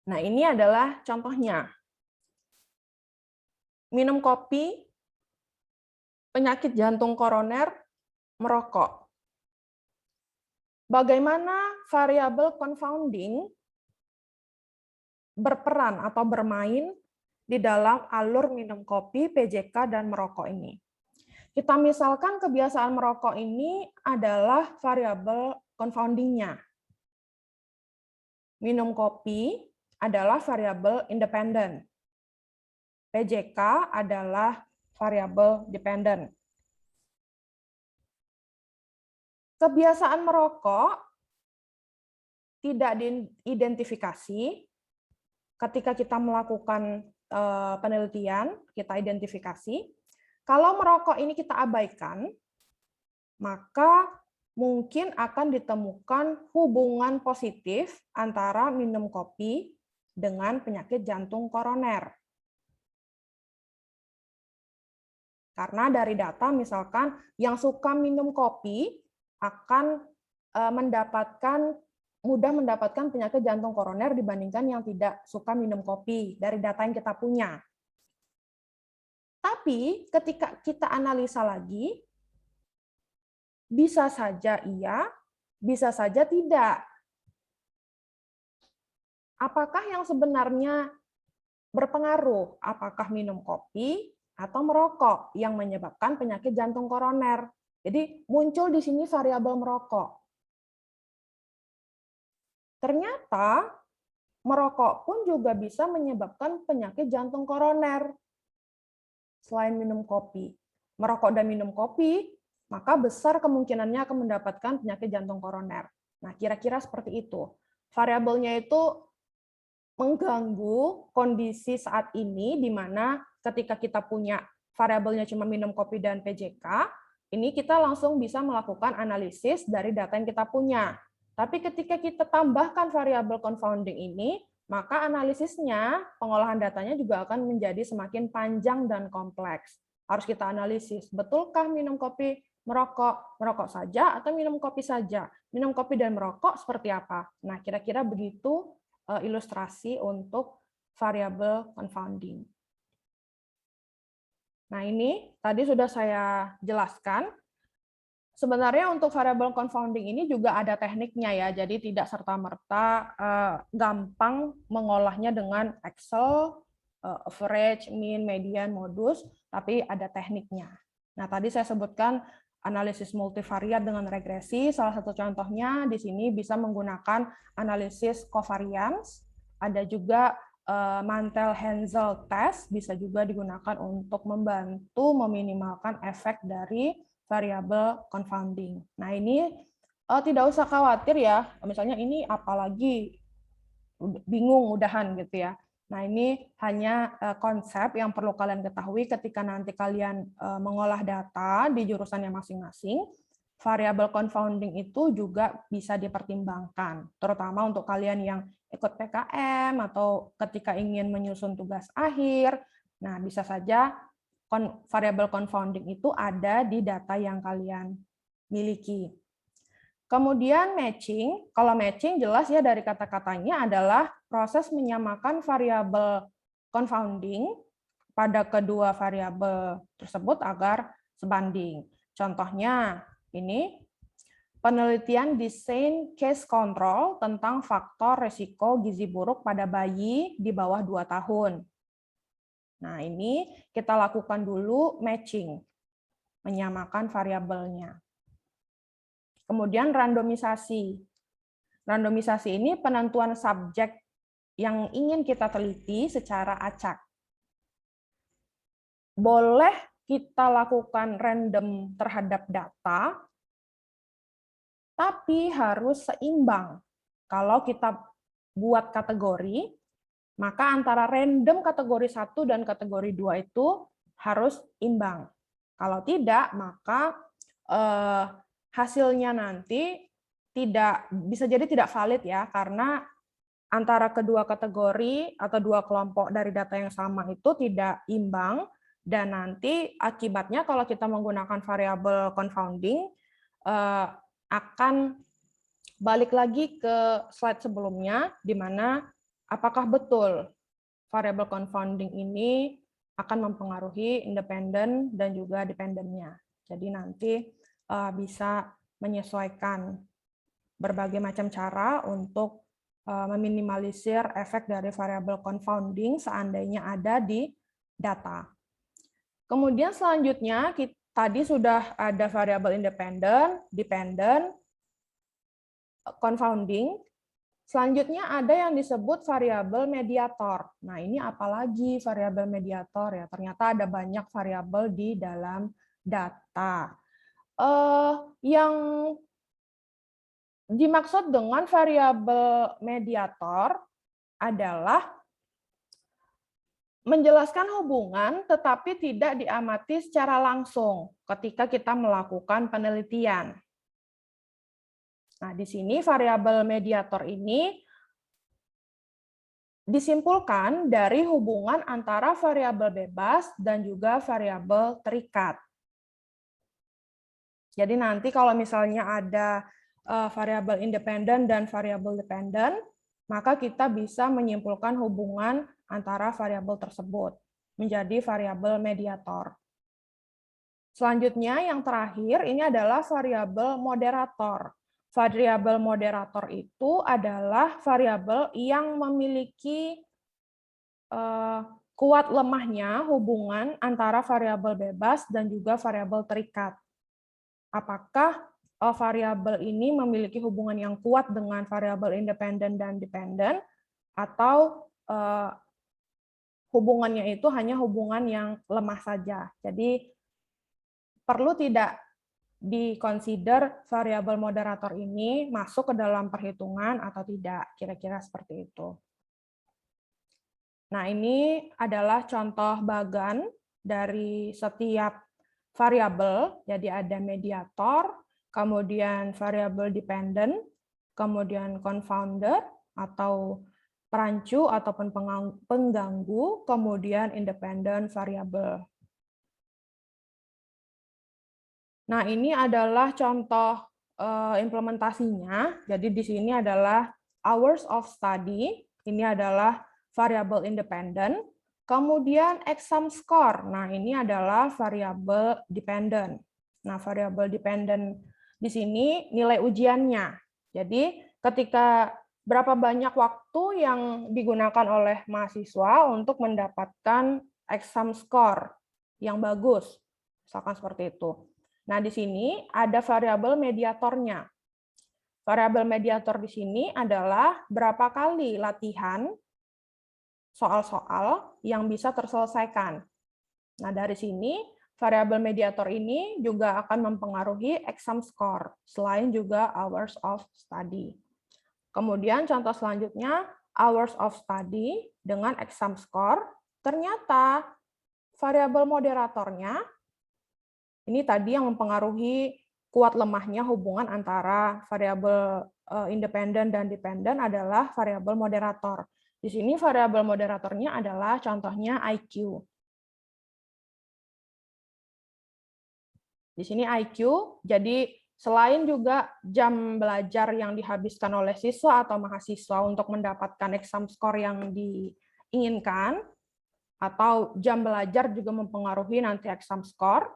Nah, ini adalah contohnya. Minum kopi, penyakit jantung koroner, merokok. Bagaimana variabel confounding berperan atau bermain di dalam alur minum kopi, PJK, dan merokok ini? Kita misalkan kebiasaan merokok ini adalah variabel confounding-nya. Minum kopi adalah variabel independen. PJK adalah variabel dependen. Kebiasaan merokok tidak diidentifikasi ketika kita melakukan penelitian, kita identifikasi. Kalau merokok ini kita abaikan, maka mungkin akan ditemukan hubungan positif antara minum kopi dengan penyakit jantung koroner. Karena dari data misalkan yang suka minum kopi akan mudah mendapatkan penyakit jantung koroner dibandingkan yang tidak suka minum kopi dari data yang kita punya. Tapi ketika kita analisa lagi, bisa saja iya, bisa saja tidak. Apakah yang sebenarnya berpengaruh? Apakah minum kopi atau merokok yang menyebabkan penyakit jantung koroner? Jadi muncul di sini variabel merokok. Ternyata merokok pun juga bisa menyebabkan penyakit jantung koroner. Selain minum kopi, merokok dan minum kopi, maka besar kemungkinannya akan mendapatkan penyakit jantung koroner. Nah, kira-kira seperti itu. Variabelnya itu mengganggu kondisi saat ini, di mana ketika kita punya variabelnya cuma minum kopi dan PJK, ini kita langsung bisa melakukan analisis dari data yang kita punya. Tapi ketika kita tambahkan variabel confounding ini, maka analisisnya, pengolahan datanya juga akan menjadi semakin panjang dan kompleks. Harus kita analisis, betulkah minum kopi, merokok saja, atau minum kopi saja? Minum kopi dan merokok seperti apa? Nah, kira-kira begitu ilustrasi untuk variabel confounding. Nah, ini tadi sudah saya jelaskan. Sebenarnya untuk variabel confounding ini juga ada tekniknya ya, jadi tidak serta-merta gampang mengolahnya dengan Excel, average, mean, median, modus, tapi ada tekniknya. Nah, tadi saya sebutkan analisis multivariat dengan regresi, salah satu contohnya di sini bisa menggunakan analisis covariance, ada juga Mantel-Haenszel test, bisa juga digunakan untuk membantu meminimalkan efek dari variabel confounding. Nah, ini tidak usah khawatir ya, misalnya ini apalagi bingung udahan gitu ya. Nah, ini hanya konsep yang perlu kalian ketahui ketika nanti kalian mengolah data di jurusannya masing-masing. Variabel confounding itu juga bisa dipertimbangkan, terutama untuk kalian yang ikut PKM atau ketika ingin menyusun tugas akhir. Nah, bisa saja variabel confounding itu ada di data yang kalian miliki. Kemudian matching, kalau matching jelas ya dari kata-katanya adalah proses menyamakan variabel confounding pada kedua variabel tersebut agar sebanding. Contohnya ini penelitian desain case control tentang faktor risiko gizi buruk pada bayi di bawah 2 tahun. Nah, ini kita lakukan dulu matching. menyamakan variabelnya. Kemudian randomisasi. Randomisasi ini penentuan subjek yang ingin kita teliti secara acak. Boleh kita lakukan random terhadap data, tapi harus seimbang. Kalau kita buat kategori, maka antara random kategori 1 dan kategori 2 itu harus imbang. Kalau tidak, maka hasilnya nanti bisa jadi tidak valid ya, karena antara kedua kategori atau dua kelompok dari data yang sama itu tidak imbang, dan nanti akibatnya kalau kita menggunakan variabel confounding akan balik lagi ke slide sebelumnya, di mana apakah betul variabel confounding ini akan mempengaruhi independen dan juga dependennya. Jadi nanti bisa menyesuaikan berbagai macam cara untuk meminimalisir efek dari variabel confounding seandainya ada di data. Kemudian selanjutnya tadi sudah ada variabel independen, dependent, confounding. Selanjutnya ada yang disebut variabel mediator. Nah, ini apalagi variabel mediator ya? Ternyata ada banyak variabel di dalam data. Yang dimaksud dengan variabel mediator adalah menjelaskan hubungan tetapi tidak diamati secara langsung ketika kita melakukan penelitian. Nah, di sini variabel mediator ini disimpulkan dari hubungan antara variabel bebas dan juga variabel terikat. Jadi nanti kalau misalnya ada variabel independen dan variabel dependen, maka kita bisa menyimpulkan hubungan antara variabel tersebut menjadi variabel mediator. Selanjutnya yang terakhir ini adalah variabel moderator. Variabel moderator itu adalah variabel yang memiliki kuat lemahnya hubungan antara variabel bebas dan juga variabel terikat. Apakah variabel ini memiliki hubungan yang kuat dengan variabel independen dan dependen, atau hubungannya itu hanya hubungan yang lemah saja. Jadi perlu tidak dikonsider variabel moderator ini masuk ke dalam perhitungan atau tidak, kira-kira seperti itu. Nah, ini adalah contoh bagan dari setiap variabel. Jadi ada mediator, kemudian variabel dependent, kemudian confounder atau perancu ataupun pengganggu, kemudian independent variable. Nah, ini adalah contoh implementasinya. Jadi di sini adalah hours of study, ini adalah variabel independent, kemudian exam score. Nah, ini adalah variabel dependent. Nah, variabel dependent di sini nilai ujiannya. Jadi ketika berapa banyak waktu yang digunakan oleh mahasiswa untuk mendapatkan exam score yang bagus, misalkan seperti itu. Nah, di sini ada variabel mediatornya. Variabel mediator di sini adalah berapa kali latihan soal-soal yang bisa terselesaikan. Nah, dari sini variabel mediator ini juga akan mempengaruhi exam score, selain juga hours of study. Kemudian contoh selanjutnya, hours of study dengan exam score, ternyata variabel moderatornya ini tadi yang mempengaruhi kuat lemahnya hubungan antara variabel independen dan dependen adalah variabel moderator. Di sini variabel moderatornya adalah contohnya IQ. Di sini IQ, jadi selain juga jam belajar yang dihabiskan oleh siswa atau mahasiswa untuk mendapatkan exam score yang diinginkan, atau jam belajar juga mempengaruhi nanti exam score,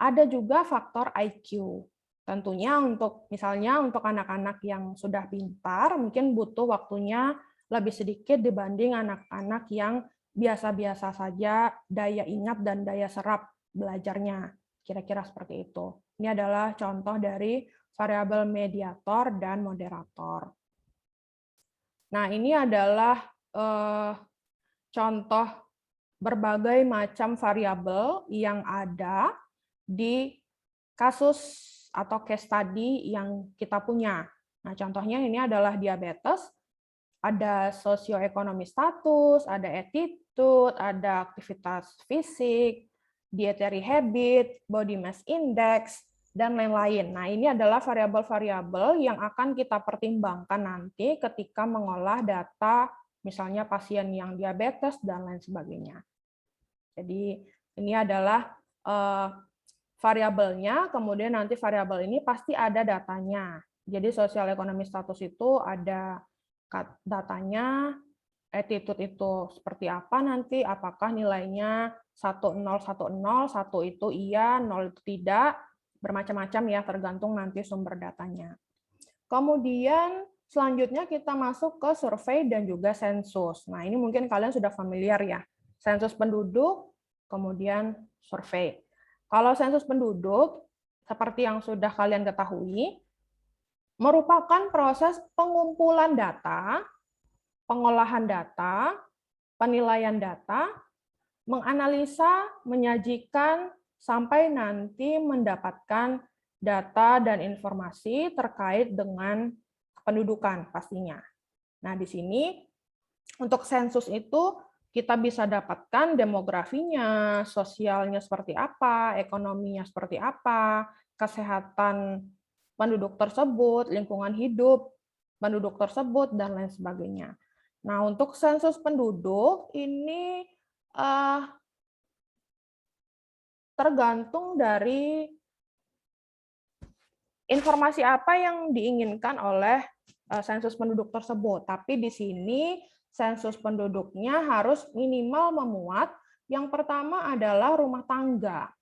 ada juga faktor IQ. Tentunya untuk misalnya untuk anak-anak yang sudah pintar, mungkin butuh waktunya lebih sedikit dibanding anak-anak yang biasa-biasa saja daya ingat dan daya serap belajarnya. kira-kira seperti itu. Ini adalah contoh dari variabel mediator dan moderator. Nah, ini adalah contoh berbagai macam variabel yang ada di kasus atau case study yang kita punya. Nah, contohnya ini adalah diabetes, ada sosioekonomi status, ada attitude, ada aktivitas fisik, dietary habit, body mass index, dan lain-lain. Nah, ini adalah variabel-variabel yang akan kita pertimbangkan nanti ketika mengolah data, misalnya pasien yang diabetes, dan lain sebagainya. Jadi ini adalah variabelnya, kemudian nanti variabel ini pasti ada datanya. Jadi sosial ekonomi status itu ada datanya, attitude itu seperti apa nanti, apakah nilainya 1010, 1 itu iya, 0 itu tidak, bermacam-macam ya, tergantung nanti sumber datanya. Kemudian selanjutnya kita masuk ke survei dan juga sensus. Nah, ini mungkin kalian sudah familiar ya. Sensus penduduk, kemudian survei. Kalau sensus penduduk, seperti yang sudah kalian ketahui, merupakan proses pengumpulan data, pengolahan data, penilaian data, menganalisa, menyajikan, sampai nanti mendapatkan data dan informasi terkait dengan pendudukan pastinya. Nah, di sini untuk sensus itu kita bisa dapatkan demografinya, sosialnya seperti apa, ekonominya seperti apa, kesehatan penduduk tersebut, lingkungan hidup penduduk tersebut, dan lain sebagainya. Nah, untuk sensus penduduk ini tergantung dari informasi apa yang diinginkan oleh sensus penduduk tersebut. Tapi di sini sensus penduduknya harus minimal memuat yang pertama adalah rumah tangga,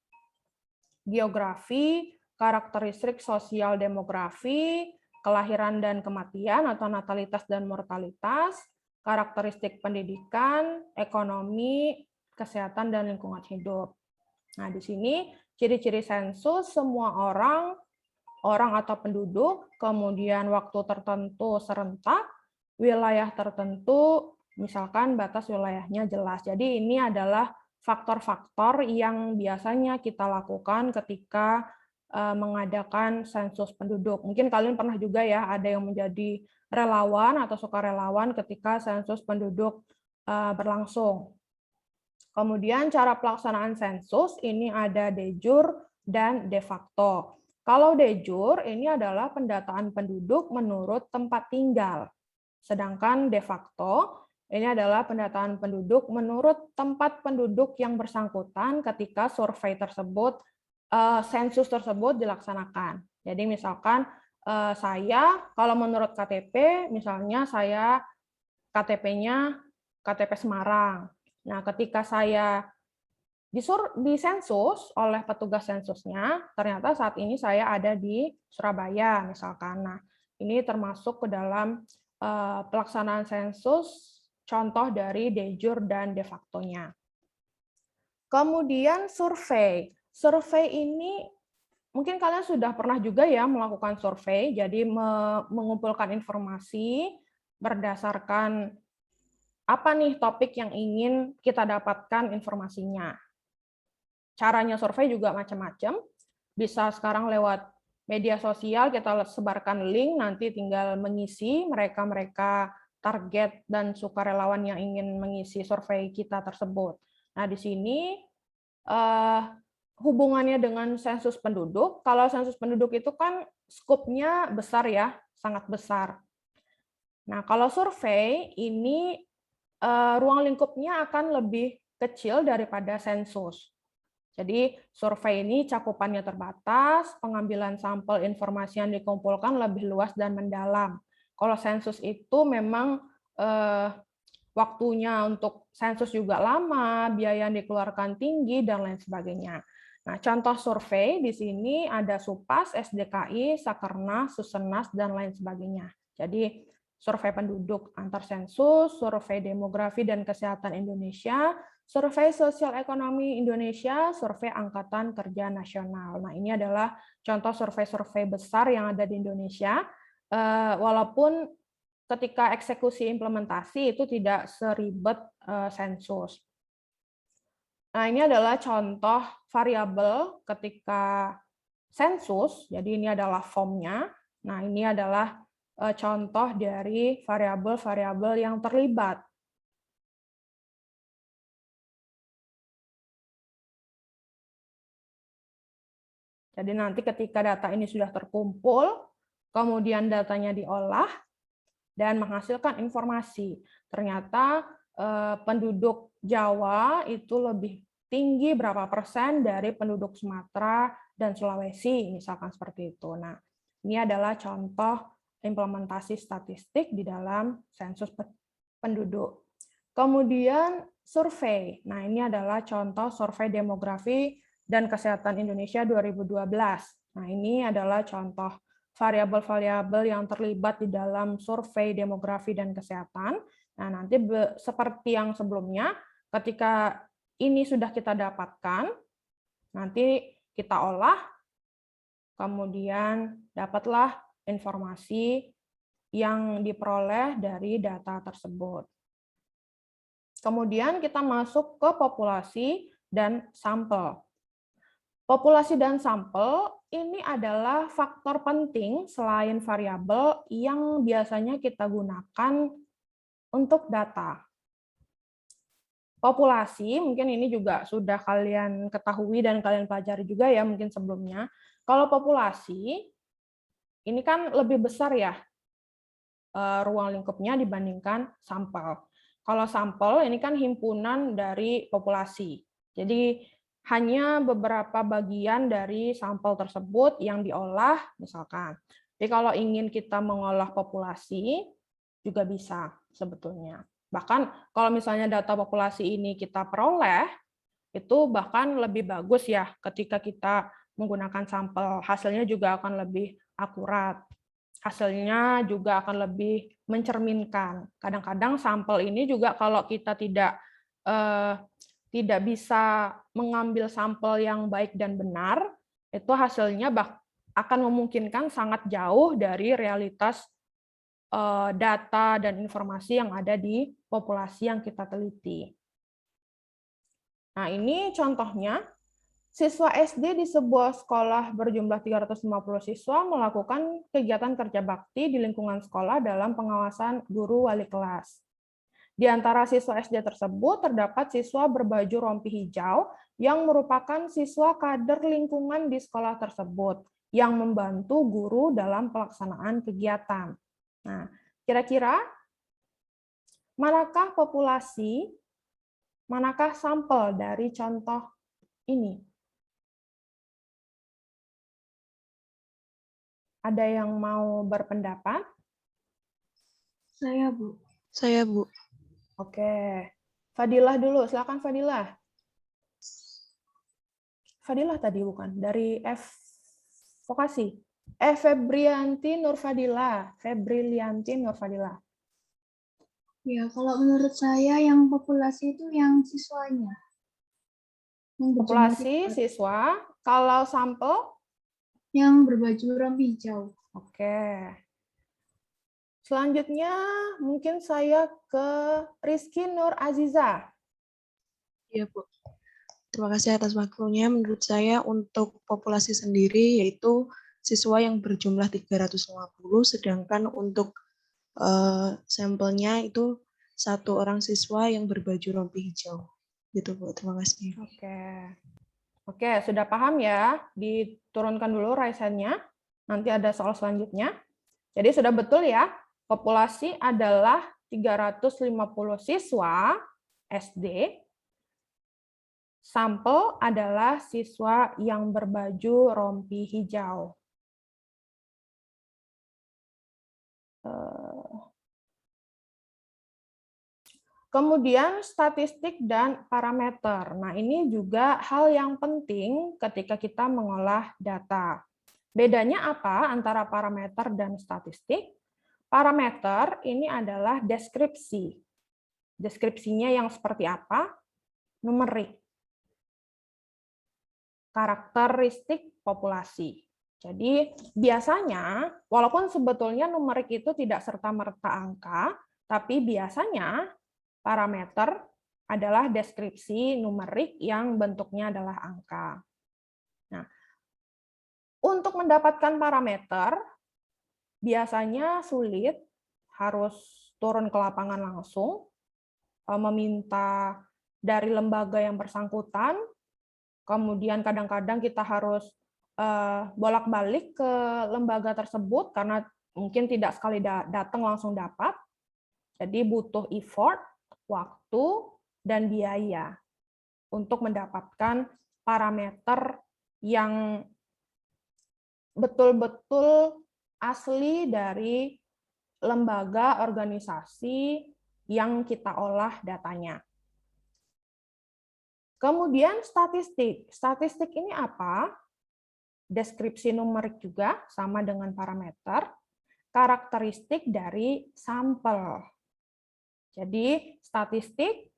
geografi, karakteristik sosial demografi, kelahiran dan kematian atau natalitas dan mortalitas, karakteristik pendidikan, ekonomi, kesehatan, dan lingkungan hidup. Nah, di sini ciri-ciri sensus semua orang atau penduduk, kemudian waktu tertentu serentak, wilayah tertentu, misalkan batas wilayahnya jelas. Jadi ini adalah faktor-faktor yang biasanya kita lakukan ketika mengadakan sensus penduduk. Mungkin kalian pernah juga ya ada yang menjadi relawan atau sukarelawan ketika sensus penduduk berlangsung. Kemudian cara pelaksanaan sensus ini ada de jure dan de facto. Kalau de jure ini adalah pendataan penduduk menurut tempat tinggal. Sedangkan de facto ini adalah pendataan penduduk menurut tempat penduduk yang bersangkutan ketika survei tersebut, sensus tersebut dilaksanakan. Jadi misalkan saya kalau menurut KTP, misalnya saya KTP-nya KTP Semarang. Nah, ketika saya disensus oleh petugas sensusnya, ternyata saat ini saya ada di Surabaya misalkan. Nah, ini termasuk ke dalam pelaksanaan sensus contoh dari de jure dan de facto-nya. Kemudian survei. Survei ini mungkin kalian sudah pernah juga ya melakukan survei, jadi mengumpulkan informasi berdasarkan apa nih topik yang ingin kita dapatkan informasinya. Caranya survei juga macam-macam. Bisa sekarang lewat media sosial, kita sebarkan link, nanti tinggal mengisi mereka-mereka target dan sukarelawan yang ingin mengisi survei kita tersebut. Nah, di sini hubungannya dengan sensus penduduk. Kalau sensus penduduk itu kan skopnya besar ya, sangat besar. Nah, kalau survei ini ruang lingkupnya akan lebih kecil daripada sensus. Jadi survei ini cakupannya terbatas, pengambilan sampel informasi yang dikumpulkan lebih luas dan mendalam. Kalau sensus itu memang waktunya untuk sensus juga lama, biaya yang dikeluarkan tinggi, dan lain sebagainya. Nah, contoh survei di sini ada SUPAS, SDKI, Sakernas, Susenas, dan lain sebagainya. Jadi survei penduduk antar sensus, survei demografi dan kesehatan Indonesia, Survei Sosial Ekonomi Indonesia, Survei Angkatan Kerja Nasional. Nah, ini adalah contoh survei-survei besar yang ada di Indonesia, walaupun ketika eksekusi implementasi itu tidak seribet sensus. Nah, ini adalah contoh variabel ketika sensus, jadi ini adalah formnya. Nah, ini adalah contoh dari variabel-variabel yang terlibat. Jadi nanti ketika data ini sudah terkumpul, kemudian datanya diolah dan menghasilkan informasi. Ternyata penduduk Jawa itu lebih tinggi berapa persen dari penduduk Sumatera dan Sulawesi, misalkan seperti itu. Nah, ini adalah contoh implementasi statistik di dalam sensus penduduk. Kemudian survei. Nah, ini adalah contoh survei demografi dan Kesehatan Indonesia 2012. Nah, ini adalah contoh variabel-variabel yang terlibat di dalam survei demografi dan kesehatan. Nah, nanti seperti yang sebelumnya, ketika ini sudah kita dapatkan, nanti kita olah, kemudian dapatlah informasi yang diperoleh dari data tersebut. Kemudian kita masuk ke populasi dan sampel. Populasi dan sampel ini adalah faktor penting selain variabel yang biasanya kita gunakan untuk data. Populasi, mungkin ini juga sudah kalian ketahui dan kalian pelajari juga ya mungkin sebelumnya. Kalau populasi, ini kan lebih besar ya ruang lingkupnya dibandingkan sampel. Kalau sampel ini kan himpunan dari populasi. Jadi hanya beberapa bagian dari sampel tersebut yang diolah, misalkan. Tapi kalau ingin kita mengolah populasi, juga bisa sebetulnya. Bahkan kalau misalnya data populasi ini kita peroleh, itu bahkan lebih bagus ya ketika kita menggunakan sampel. Hasilnya juga akan lebih akurat. Hasilnya juga akan lebih mencerminkan. Kadang-kadang sampel ini juga kalau kita tidak bisa mengambil sampel yang baik dan benar, itu hasilnya akan memungkinkan sangat jauh dari realitas data dan informasi yang ada di populasi yang kita teliti. Nah, ini contohnya, siswa SD di sebuah sekolah berjumlah 350 siswa melakukan kegiatan kerja bakti di lingkungan sekolah dalam pengawasan guru wali kelas. Di antara siswa SD tersebut terdapat siswa berbaju rompi hijau yang merupakan siswa kader lingkungan di sekolah tersebut yang membantu guru dalam pelaksanaan kegiatan. Nah, kira-kira manakah populasi, manakah sampel dari contoh ini? Ada yang mau berpendapat? Saya, Bu. Saya, Bu. Oke, Fadilah dulu, silakan Fadilah. Fadilah tadi bukan, dari F Vokasi. Febrianti Nurfadila. Febrilianti Nurfadila. Ya, kalau menurut saya yang populasi itu yang siswanya. Yang berjumlah Populasi siswa, kalau sampel? yang berbaju rompi hijau. Oke. Selanjutnya mungkin saya ke Rizky Nur Aziza. Iya, Bu. Terima kasih atas waktunya. Menurut saya untuk populasi sendiri yaitu siswa yang berjumlah 350, sedangkan untuk sampelnya itu satu orang siswa yang berbaju rompi hijau. Gitu, Bu. Terima kasih. Oke, sudah paham ya? Diturunkan dulu raise hand-nya. Nanti ada soal selanjutnya. Jadi sudah betul ya, populasi adalah 350 siswa SD. Sampel adalah siswa yang berbaju rompi hijau. Kemudian statistik dan parameter. Nah, ini juga hal yang penting ketika kita mengolah data. Bedanya apa antara parameter dan statistik? Parameter ini adalah deskripsi. Deskripsinya yang seperti apa? numerik. Karakteristik populasi. Jadi biasanya, walaupun sebetulnya numerik itu tidak serta-merta angka, tapi biasanya parameter adalah deskripsi numerik yang bentuknya adalah angka. Nah, untuk mendapatkan parameter, biasanya sulit, harus turun ke lapangan langsung, meminta dari lembaga yang bersangkutan, kemudian kadang-kadang kita harus bolak-balik ke lembaga tersebut karena mungkin tidak sekali datang langsung dapat. Jadi butuh effort, waktu, dan biaya untuk mendapatkan parameter yang betul-betul asli dari lembaga organisasi yang kita olah datanya. Kemudian statistik. Statistik ini apa? Deskripsi numerik juga sama dengan parameter. Karakteristik dari sampel. Jadi statistik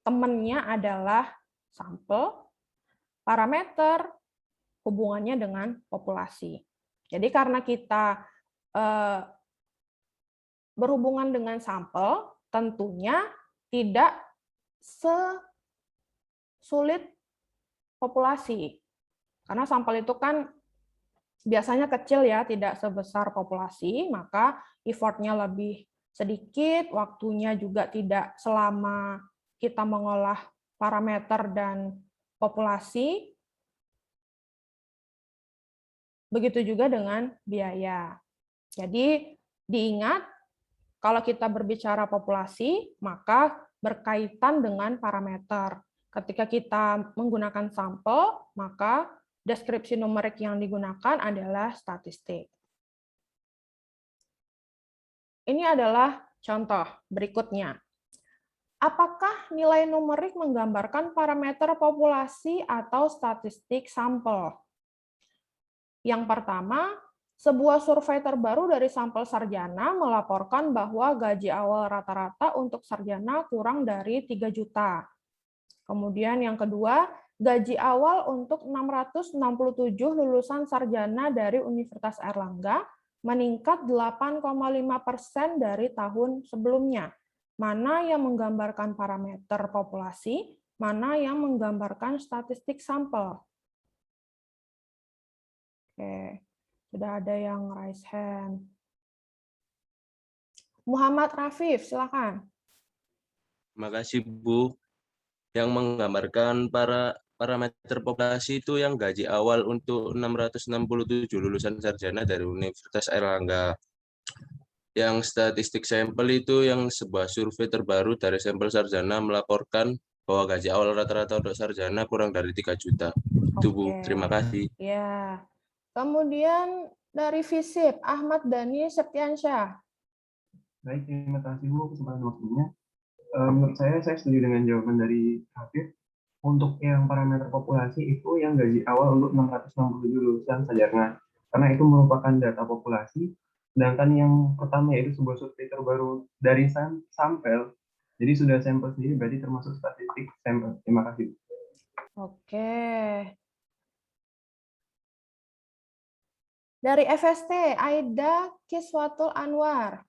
temannya adalah sampel, parameter hubungannya dengan populasi. Jadi karena kita berhubungan dengan sampel, tentunya tidak sesulit populasi. Karena sampel itu kan biasanya kecil ya, tidak sebesar populasi, maka effort-nya lebih sedikit, waktunya juga tidak selama kita mengolah parameter dan populasi. Begitu juga dengan biaya. Jadi diingat, kalau kita berbicara populasi, maka berkaitan dengan parameter. Ketika kita menggunakan sampel, maka deskripsi numerik yang digunakan adalah statistik. Ini adalah contoh berikutnya. Apakah nilai numerik menggambarkan parameter populasi atau statistik sampel? Yang pertama, sebuah survei terbaru dari sampel sarjana melaporkan bahwa gaji awal rata-rata untuk sarjana kurang dari 3 juta. Kemudian yang kedua, gaji awal untuk 667 lulusan sarjana dari Universitas Airlangga meningkat 8,5% dari tahun sebelumnya. Mana yang menggambarkan parameter populasi, mana yang menggambarkan statistik sampel. Oke, sudah ada yang raise hand. Muhammad Rafif, silakan. Terima kasih, Bu. Yang menggambarkan parameter populasi itu yang gaji awal untuk 667 lulusan sarjana dari Universitas Airlangga. Yang statistik sampel itu yang sebuah survei terbaru dari sampel sarjana melaporkan bahwa gaji awal rata-rata untuk sarjana kurang dari 3 juta. Itu, Bu. Terima kasih. Ya. Kemudian dari FISIP, Ahmad Dhani Septiansyah. Baik, terima kasih Bu kesempatan waktunya. Menurut saya setuju dengan jawaban dari Hafid. Untuk yang parameter populasi itu yang gaji awal untuk 667 lulusan sarjana. Karena itu merupakan data populasi. Sedangkan yang pertama yaitu sebuah survei terbaru dari sampel. Jadi sudah sampel sendiri berarti termasuk statistik sampel. Terima kasih. Oke. Dari FST, Aida Kiswatul Anwar.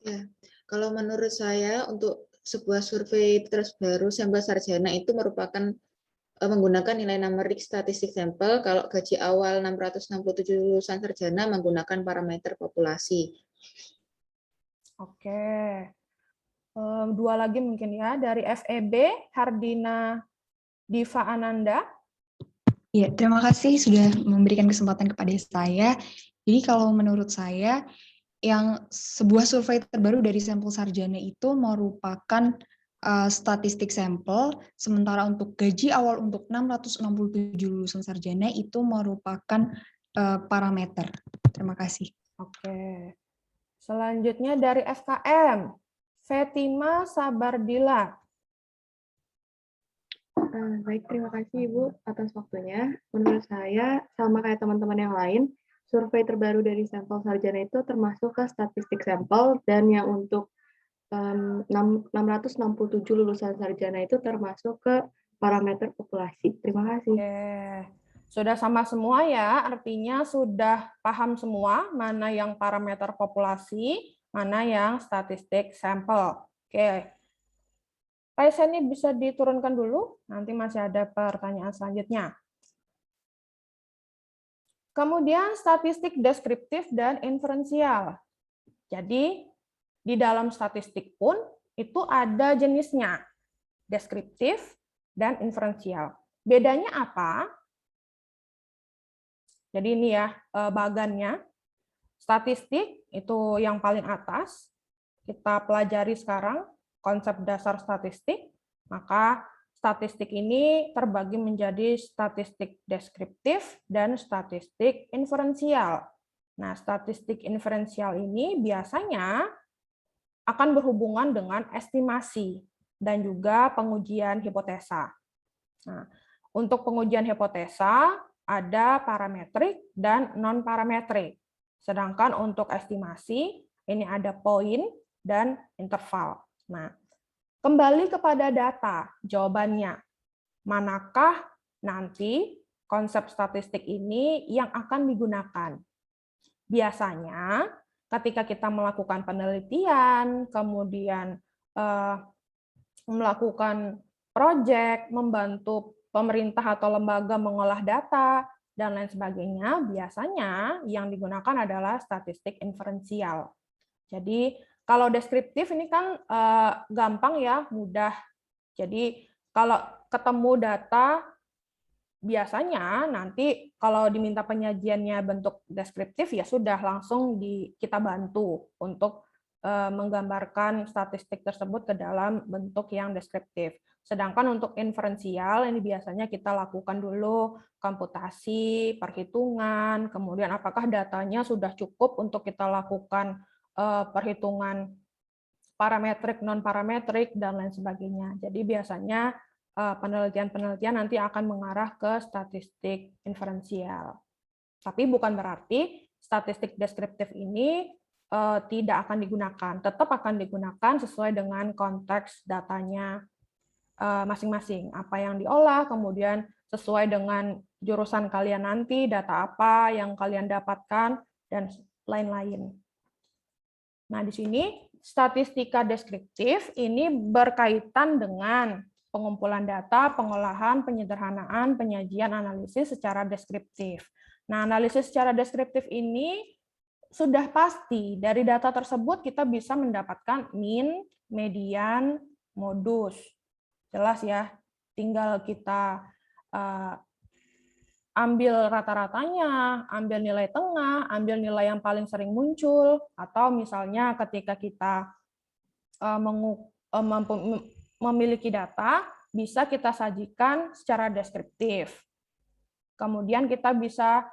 Ya, kalau menurut saya untuk sebuah survei terbaru sampel sarjana itu merupakan menggunakan nilai numerik statistik sampel. Kalau gaji awal 667 lulusan sarjana menggunakan parameter populasi. Oke. Dua lagi mungkin ya. Dari FEB, Hardina Diva Ananda. Ya, terima kasih sudah memberikan kesempatan kepada saya. Jadi kalau menurut saya, yang sebuah survei terbaru dari sampel sarjana itu merupakan statistik sampel, sementara untuk gaji awal untuk 667 lulusan sarjana itu merupakan parameter. Terima kasih. Oke. Selanjutnya dari FKM, Fatima Sabardila. Baik, terima kasih Ibu atas waktunya. Menurut saya, sama kayak teman-teman yang lain, survei terbaru dari sampel sarjana itu termasuk ke statistik sampel, dan yang untuk 667 lulusan sarjana itu termasuk ke parameter populasi. Terima kasih. Oke. Sudah sama semua ya, artinya sudah paham semua mana yang parameter populasi, mana yang statistik sampel. Oke. Raisa ini bisa diturunkan dulu, nanti masih ada pertanyaan selanjutnya. Kemudian statistik deskriptif dan inferensial. Jadi di dalam statistik pun itu ada jenisnya, deskriptif dan inferensial. Bedanya apa? Jadi ini ya bagannya. Statistik itu yang paling atas. Kita pelajari sekarang konsep dasar statistik. Maka statistik ini terbagi menjadi statistik deskriptif dan statistik inferensial. Nah, statistik inferensial ini biasanya akan berhubungan dengan estimasi dan juga pengujian hipotesa. Nah, untuk pengujian hipotesa ada parametrik dan non-parametrik. Sedangkan untuk estimasi, ini ada poin dan interval. Nah, kembali kepada data, jawabannya. Manakah nanti konsep statistik ini yang akan digunakan? Biasanya, ketika kita melakukan penelitian, kemudian melakukan proyek, membantu pemerintah atau lembaga mengolah data, dan lain sebagainya, biasanya yang digunakan adalah statistik inferensial. Jadi, kalau deskriptif ini kan gampang ya, mudah. Jadi, kalau ketemu data, biasanya nanti kalau diminta penyajiannya bentuk deskriptif, ya sudah langsung kita bantu untuk menggambarkan statistik tersebut ke dalam bentuk yang deskriptif. Sedangkan untuk inferensial, ini biasanya kita lakukan dulu komputasi, perhitungan, kemudian apakah datanya sudah cukup untuk kita lakukan perhitungan parametrik, non-parametrik, dan lain sebagainya. Jadi biasanya penelitian-penelitian nanti akan mengarah ke statistik inferensial. Tapi bukan berarti statistik deskriptif ini tidak akan digunakan. Tetap akan digunakan sesuai dengan konteks datanya masing-masing. Apa yang diolah, kemudian sesuai dengan jurusan kalian nanti, data apa yang kalian dapatkan, dan lain-lain. Nah, di sini statistika deskriptif ini berkaitan dengan pengumpulan data, pengolahan, penyederhanaan, penyajian, analisis secara deskriptif. Nah, analisis secara deskriptif ini sudah pasti dari data tersebut kita bisa mendapatkan mean, median, modus. Jelas ya, tinggal kita ambil rata-ratanya, ambil nilai tengah, ambil nilai yang paling sering muncul, atau misalnya ketika kita memiliki data, bisa kita sajikan secara deskriptif. Kemudian kita bisa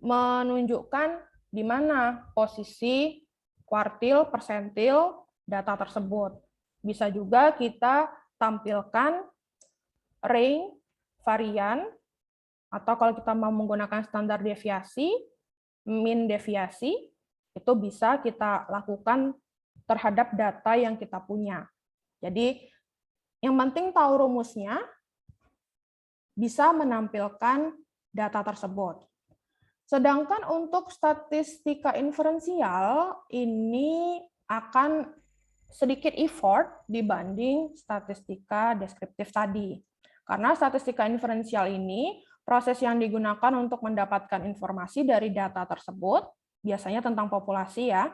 menunjukkan di mana posisi kuartil, persentil data tersebut. Bisa juga kita tampilkan range, varian, atau kalau kita mau menggunakan standar deviasi, mean deviasi, itu bisa kita lakukan terhadap data yang kita punya. Jadi, yang penting tahu rumusnya, bisa menampilkan data tersebut. Sedangkan untuk statistika inferensial, ini akan sedikit effort dibanding statistika deskriptif tadi. Karena statistika inferensial ini, proses yang digunakan untuk mendapatkan informasi dari data tersebut, biasanya tentang populasi ya.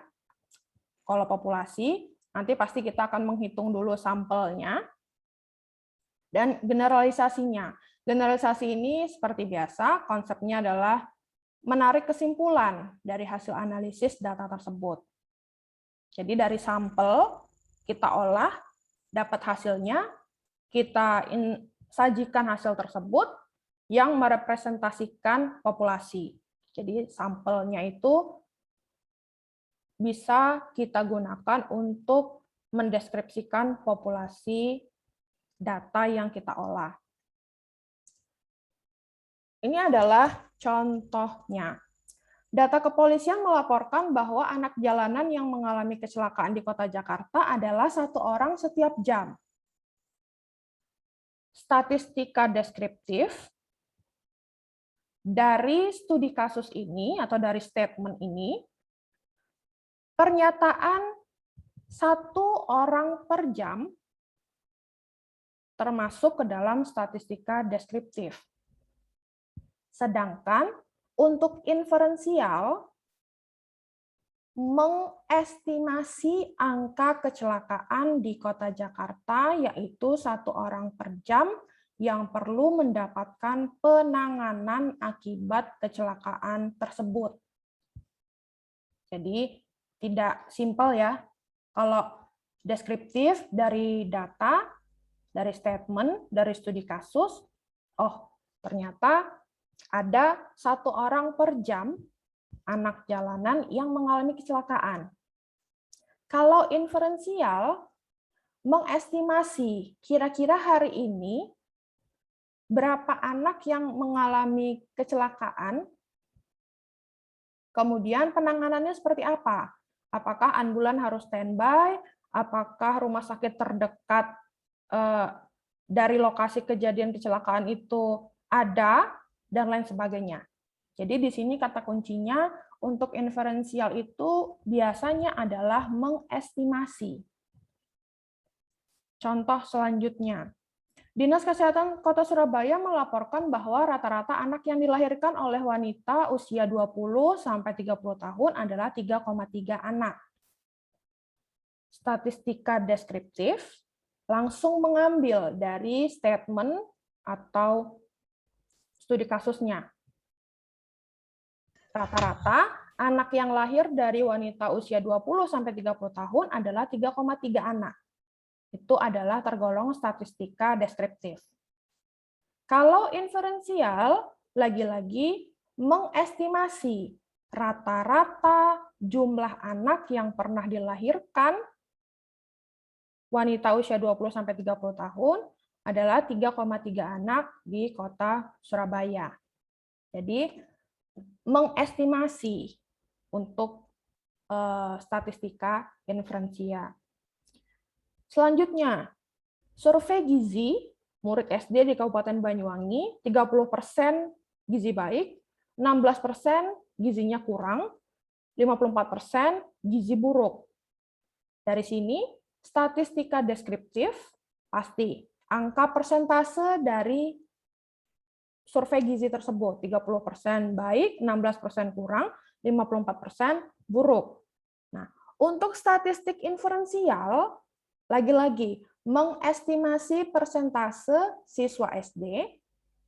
Kalau populasi, nanti pasti kita akan menghitung dulu sampelnya, dan generalisasinya. Generalisasi ini seperti biasa, konsepnya adalah menarik kesimpulan dari hasil analisis data tersebut. Jadi dari sampel, kita olah, dapat hasilnya, kita sajikan hasil tersebut yang merepresentasikan populasi. Jadi sampelnya itu bisa kita gunakan untuk mendeskripsikan populasi data yang kita olah. Ini adalah contohnya. Data kepolisian melaporkan bahwa anak jalanan yang mengalami kecelakaan di Kota Jakarta adalah 1 orang setiap jam. Statistika deskriptif dari studi kasus ini atau dari statement ini, pernyataan 1 orang per jam termasuk ke dalam statistika deskriptif. Sedangkan untuk inferensial, mengestimasi angka kecelakaan di Kota Jakarta, yaitu 1 orang per jam yang perlu mendapatkan penanganan akibat kecelakaan tersebut. Jadi, tidak simpel ya. Kalau deskriptif dari data, dari statement, dari studi kasus, oh ternyata ada 1 orang per jam anak jalanan yang mengalami kecelakaan. Kalau inferensial, mengestimasi kira-kira hari ini berapa anak yang mengalami kecelakaan, kemudian penanganannya seperti apa? Apakah ambulan harus standby? Apakah rumah sakit terdekat dari lokasi kejadian kecelakaan itu ada? Dan lain sebagainya. Jadi di sini kata kuncinya untuk inferensial itu biasanya adalah mengestimasi. Contoh selanjutnya, Dinas Kesehatan Kota Surabaya melaporkan bahwa rata-rata anak yang dilahirkan oleh wanita usia 20 sampai 30 tahun adalah 3,3 anak. Statistika deskriptif langsung mengambil dari statement atau studi kasusnya. Rata-rata anak yang lahir dari wanita usia 20 sampai 30 tahun adalah 3,3 anak. Itu adalah tergolong statistika deskriptif. Kalau inferensial, lagi-lagi mengestimasi rata-rata jumlah anak yang pernah dilahirkan wanita usia 20 sampai 30 tahun adalah 3,3 anak di Kota Surabaya. Jadi mengestimasi untuk statistika inferensial. Selanjutnya, survei gizi murid SD di Kabupaten Banyuwangi, 30% gizi baik, 16% gizinya kurang, 54% gizi buruk. Dari sini, statistika deskriptif pasti angka persentase dari survei gizi tersebut, 30% baik, 16% kurang, 54% buruk. Nah, untuk statistik inferensial, lagi-lagi mengestimasi persentase siswa SD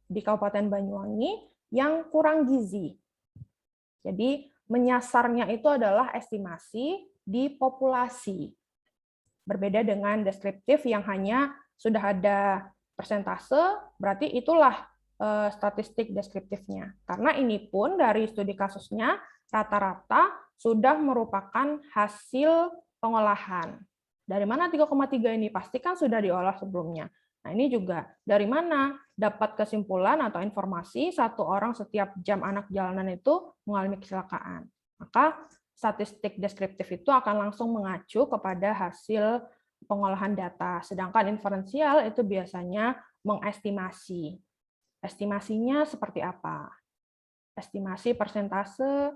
di Kabupaten Banyuwangi yang kurang gizi. Jadi, menyasarnya itu adalah estimasi di populasi. Berbeda dengan deskriptif yang hanya sudah ada persentase, berarti itulah statistik deskriptifnya. Karena ini pun dari studi kasusnya rata-rata sudah merupakan hasil pengolahan. Dari mana 3,3 ini? Pastikan sudah diolah sebelumnya. Nah, ini juga dari mana dapat kesimpulan atau informasi 1 orang setiap jam anak jalanan itu mengalami kecelakaan. Maka statistik deskriptif itu akan langsung mengacu kepada hasil pengolahan data. Sedangkan inferensial itu biasanya mengestimasi. Estimasinya seperti apa? Estimasi persentase,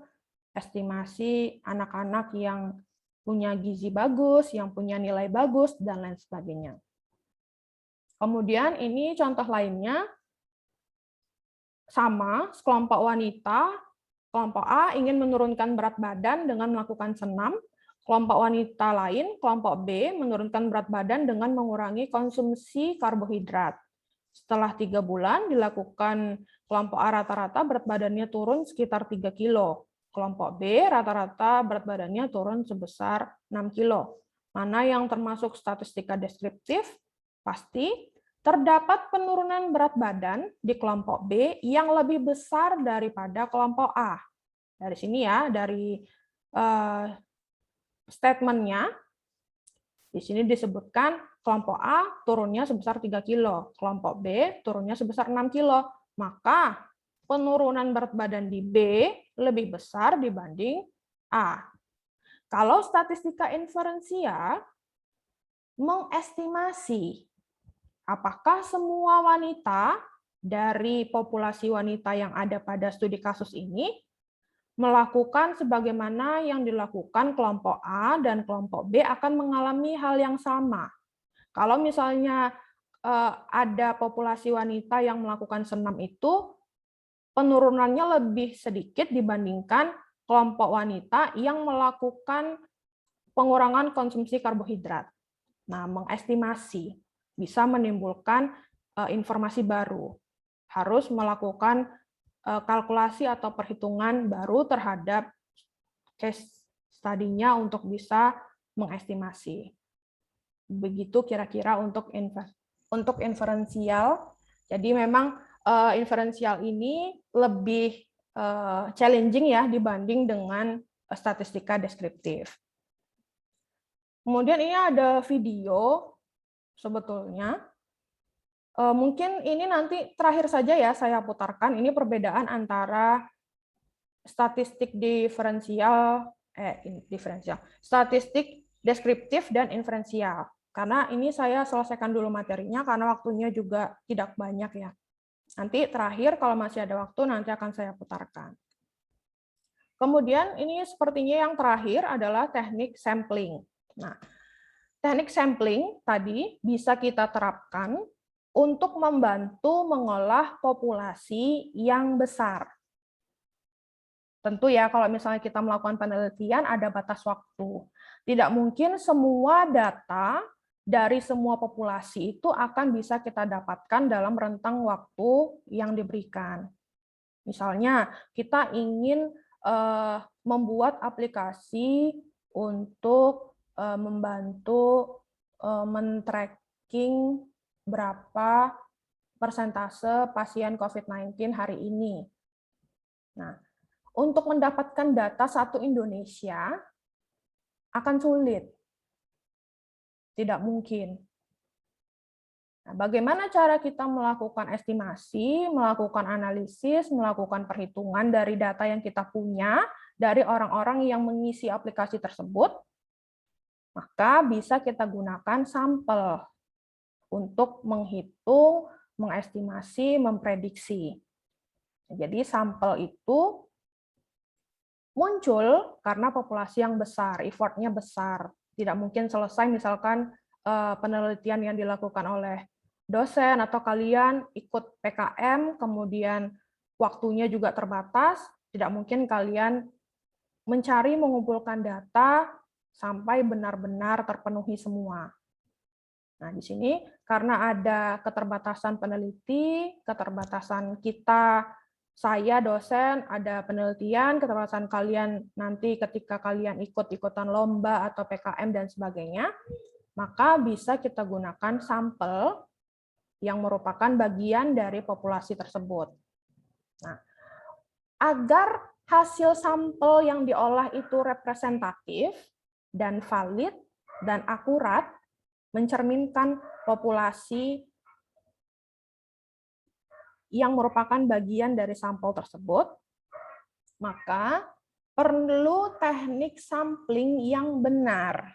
estimasi anak-anak yang punya gizi bagus, yang punya nilai bagus, dan lain sebagainya. Kemudian ini contoh lainnya, sama, sekelompok wanita, kelompok A ingin menurunkan berat badan dengan melakukan senam, kelompok wanita lain, kelompok B, menurunkan berat badan dengan mengurangi konsumsi karbohidrat. Setelah 3 bulan dilakukan kelompok A rata-rata berat badannya turun sekitar 3 kilo. Kelompok B rata-rata berat badannya turun sebesar 6 kilo. Mana yang termasuk statistika deskriptif? Pasti terdapat penurunan berat badan di kelompok B yang lebih besar daripada kelompok A. Dari sini ya, dari statementnya, di sini disebutkan kelompok A turunnya sebesar 3 kilo, kelompok B turunnya sebesar 6 kilo. Maka penurunan berat badan di B lebih besar dibanding A. Kalau statistika inferensial mengestimasi apakah semua wanita dari populasi wanita yang ada pada studi kasus ini melakukan sebagaimana yang dilakukan kelompok A dan kelompok B akan mengalami hal yang sama. Kalau misalnya ada populasi wanita yang melakukan senam itu, penurunannya lebih sedikit dibandingkan kelompok wanita yang melakukan pengurangan konsumsi karbohidrat. Nah, mengestimasi bisa menimbulkan informasi baru. Harus melakukan kalkulasi atau perhitungan baru terhadap case study-nya untuk bisa mengestimasi. Begitu kira-kira untuk inferensial. Jadi memang inferensial ini lebih challenging ya dibanding dengan statistika deskriptif. Kemudian ini ada video sebetulnya. Mungkin ini nanti terakhir saja ya saya putarkan. Ini perbedaan antara statistik statistik deskriptif dan inferensial. Karena ini saya selesaikan dulu materinya karena waktunya juga tidak banyak ya. Nanti terakhir kalau masih ada waktu nanti akan saya putarkan. Kemudian ini sepertinya yang terakhir adalah teknik sampling. Nah, teknik sampling tadi bisa kita terapkan untuk membantu mengolah populasi yang besar. Tentu ya, kalau misalnya kita melakukan penelitian ada batas waktu. Tidak mungkin semua data dari semua populasi itu akan bisa kita dapatkan dalam rentang waktu yang diberikan. Misalnya, kita ingin membuat aplikasi untuk membantu men-tracking berapa persentase pasien COVID-19 hari ini. Nah, untuk mendapatkan data satu Indonesia akan sulit. Tidak mungkin. Nah, bagaimana cara kita melakukan estimasi, melakukan analisis, melakukan perhitungan dari data yang kita punya, dari orang-orang yang mengisi aplikasi tersebut? Maka bisa kita gunakan sampel untuk menghitung, mengestimasi, memprediksi. Jadi sampel itu muncul karena populasi yang besar, effort-nya besar. Tidak mungkin selesai misalkan penelitian yang dilakukan oleh dosen atau kalian ikut PKM, kemudian waktunya juga terbatas, tidak mungkin kalian mencari mengumpulkan data sampai benar-benar terpenuhi semua. Nah, di sini karena ada keterbatasan peneliti, keterbatasan kita, saya dosen, ada penelitian, keterbatasan kalian nanti ketika kalian ikut-ikutan lomba atau PKM dan sebagainya, maka bisa kita gunakan sampel yang merupakan bagian dari populasi tersebut. Nah, agar hasil sampel yang diolah itu representatif dan valid dan akurat, mencerminkan populasi yang merupakan bagian dari sampel tersebut, maka perlu teknik sampling yang benar.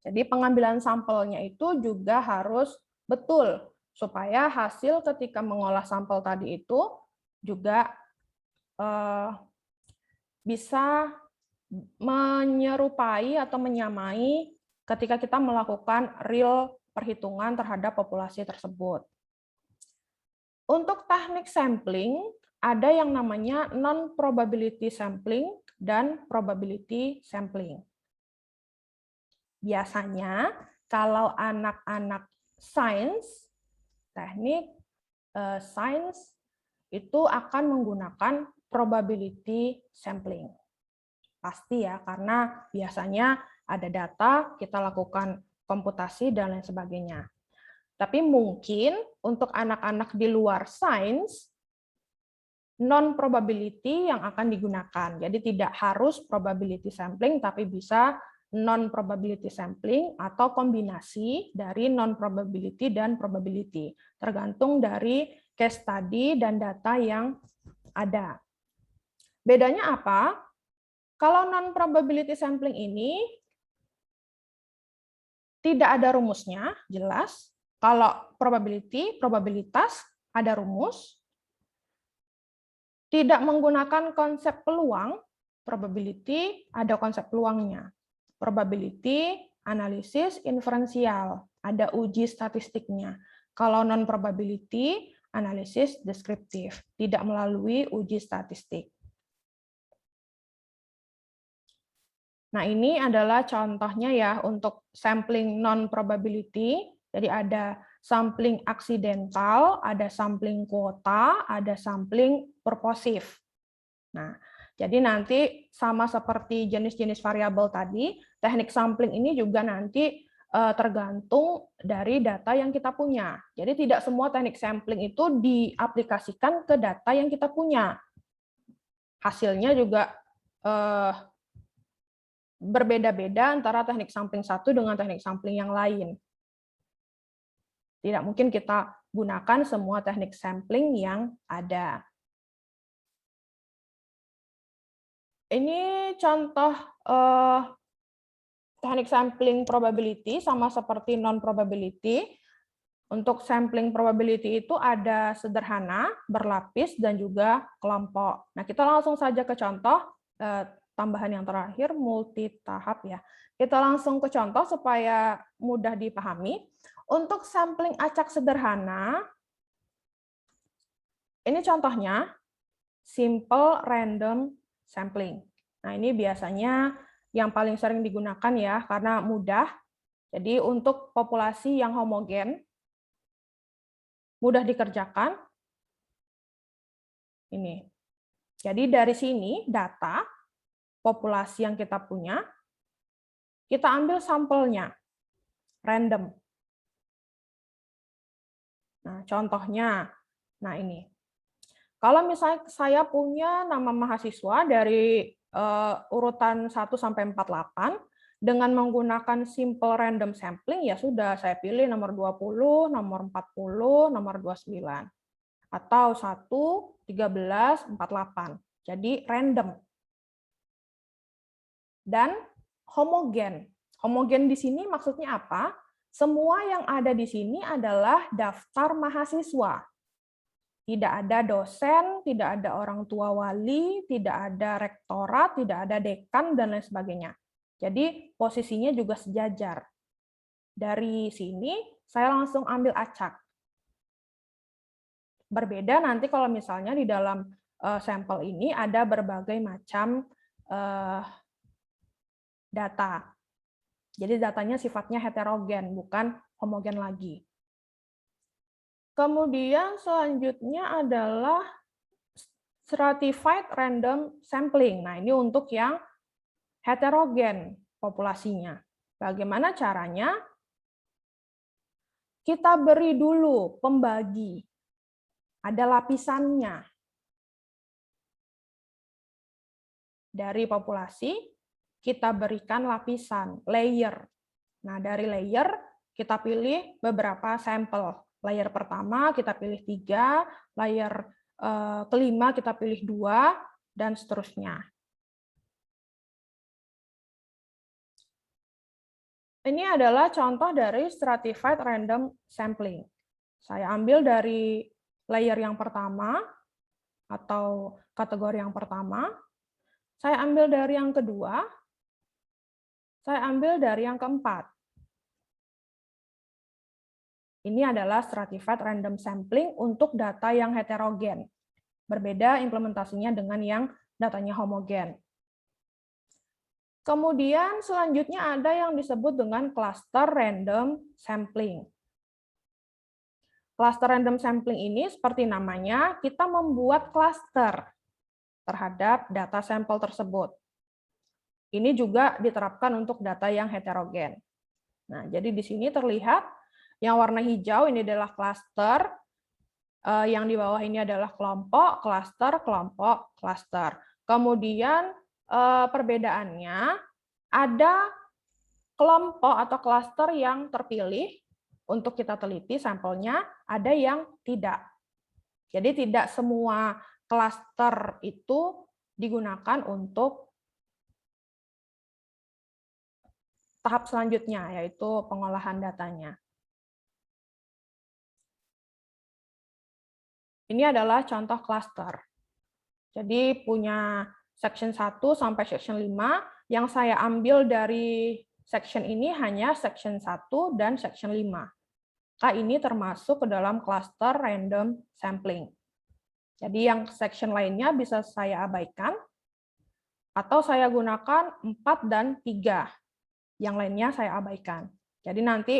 Jadi pengambilan sampelnya itu juga harus betul, supaya hasil ketika mengolah sampel tadi itu juga bisa menyerupai atau menyamai ketika kita melakukan real perhitungan terhadap populasi tersebut. Untuk teknik sampling, ada yang namanya non-probability sampling dan probability sampling. Biasanya, kalau anak-anak sains, teknik sains, itu akan menggunakan probability sampling. Pasti ya, karena biasanya ada data, kita lakukan komputasi, dan lain sebagainya. Tapi mungkin untuk anak-anak di luar sains, non-probability yang akan digunakan. Jadi tidak harus probability sampling, tapi bisa non-probability sampling atau kombinasi dari non-probability dan probability. Tergantung dari case study dan data yang ada. Bedanya apa? Kalau non-probability sampling ini tidak ada rumusnya, jelas. Kalau probabilitas, ada rumus. Tidak menggunakan konsep peluang, probability, ada konsep peluangnya. Probability, analisis, inferensial, ada uji statistiknya. Kalau non-probability, analisis deskriptif, tidak melalui uji statistik. Nah, ini adalah contohnya ya untuk sampling non-probability. Jadi ada sampling aksidental, ada sampling kuota, ada sampling purposive. Nah, jadi nanti sama seperti jenis-jenis variabel tadi, teknik sampling ini juga nanti tergantung dari data yang kita punya. Jadi tidak semua teknik sampling itu diaplikasikan ke data yang kita punya. Hasilnya juga berbeda-beda antara teknik sampling satu dengan teknik sampling yang lain. Tidak mungkin kita gunakan semua teknik sampling yang ada. Ini contoh teknik sampling probability sama seperti non-probability. Untuk sampling probability itu ada sederhana, berlapis, dan juga kelompok. Nah, kita langsung saja ke contoh, tambahan yang terakhir, multi tahap ya. Kita langsung ke contoh supaya mudah dipahami. Untuk sampling acak sederhana, ini contohnya, simple random sampling. Nah, ini biasanya yang paling sering digunakan ya, karena mudah. Jadi untuk populasi yang homogen, mudah dikerjakan. Ini. Jadi dari sini data populasi yang kita punya, kita ambil sampelnya, random. Nah, contohnya, nah ini. Kalau misalnya saya punya nama mahasiswa dari urutan 1 sampai 48, dengan menggunakan simple random sampling, ya sudah, saya pilih nomor 20, nomor 40, nomor 29. Atau 1, 13, 48. Jadi random. Dan homogen. Homogen di sini maksudnya apa? Semua yang ada di sini adalah daftar mahasiswa. Tidak ada dosen, tidak ada orang tua wali, tidak ada rektorat, tidak ada dekan, dan lain sebagainya. Jadi posisinya juga sejajar. Dari sini saya langsung ambil acak. Berbeda nanti kalau misalnya di dalam sampel ini ada berbagai macam data. Jadi datanya sifatnya heterogen, bukan homogen lagi. Kemudian selanjutnya adalah stratified random sampling. Nah, ini untuk yang heterogen populasinya. Bagaimana caranya? Kita beri dulu pembagi. Ada lapisannya. Dari populasi, kita berikan lapisan, layer. Nah, dari layer, kita pilih beberapa sampel. Layer pertama, kita pilih 3, layer kelima, kita pilih 2, dan seterusnya. Ini adalah contoh dari stratified random sampling. Saya ambil dari layer yang pertama, atau kategori yang pertama, saya ambil dari yang kedua, saya ambil dari yang keempat. Ini adalah stratified random sampling untuk data yang heterogen. Berbeda implementasinya dengan yang datanya homogen. Kemudian selanjutnya ada yang disebut dengan cluster random sampling. Cluster random sampling ini seperti namanya, kita membuat cluster terhadap data sampel tersebut. Ini juga diterapkan untuk data yang heterogen. Nah, jadi di sini terlihat yang warna hijau ini adalah cluster, yang di bawah ini adalah kelompok, cluster, kelompok, cluster. Kemudian perbedaannya ada kelompok atau cluster yang terpilih untuk kita teliti sampelnya, ada yang tidak. Jadi tidak semua klaster itu digunakan untuk tahap selanjutnya, yaitu pengolahan datanya. Ini adalah contoh klaster. Jadi punya section 1 sampai section 5, yang saya ambil dari section ini hanya section 1 dan section 5. Maka ini termasuk ke dalam klaster random sampling. Jadi yang section lainnya bisa saya abaikan, atau saya gunakan 4 dan 3. Yang lainnya saya abaikan. Jadi nanti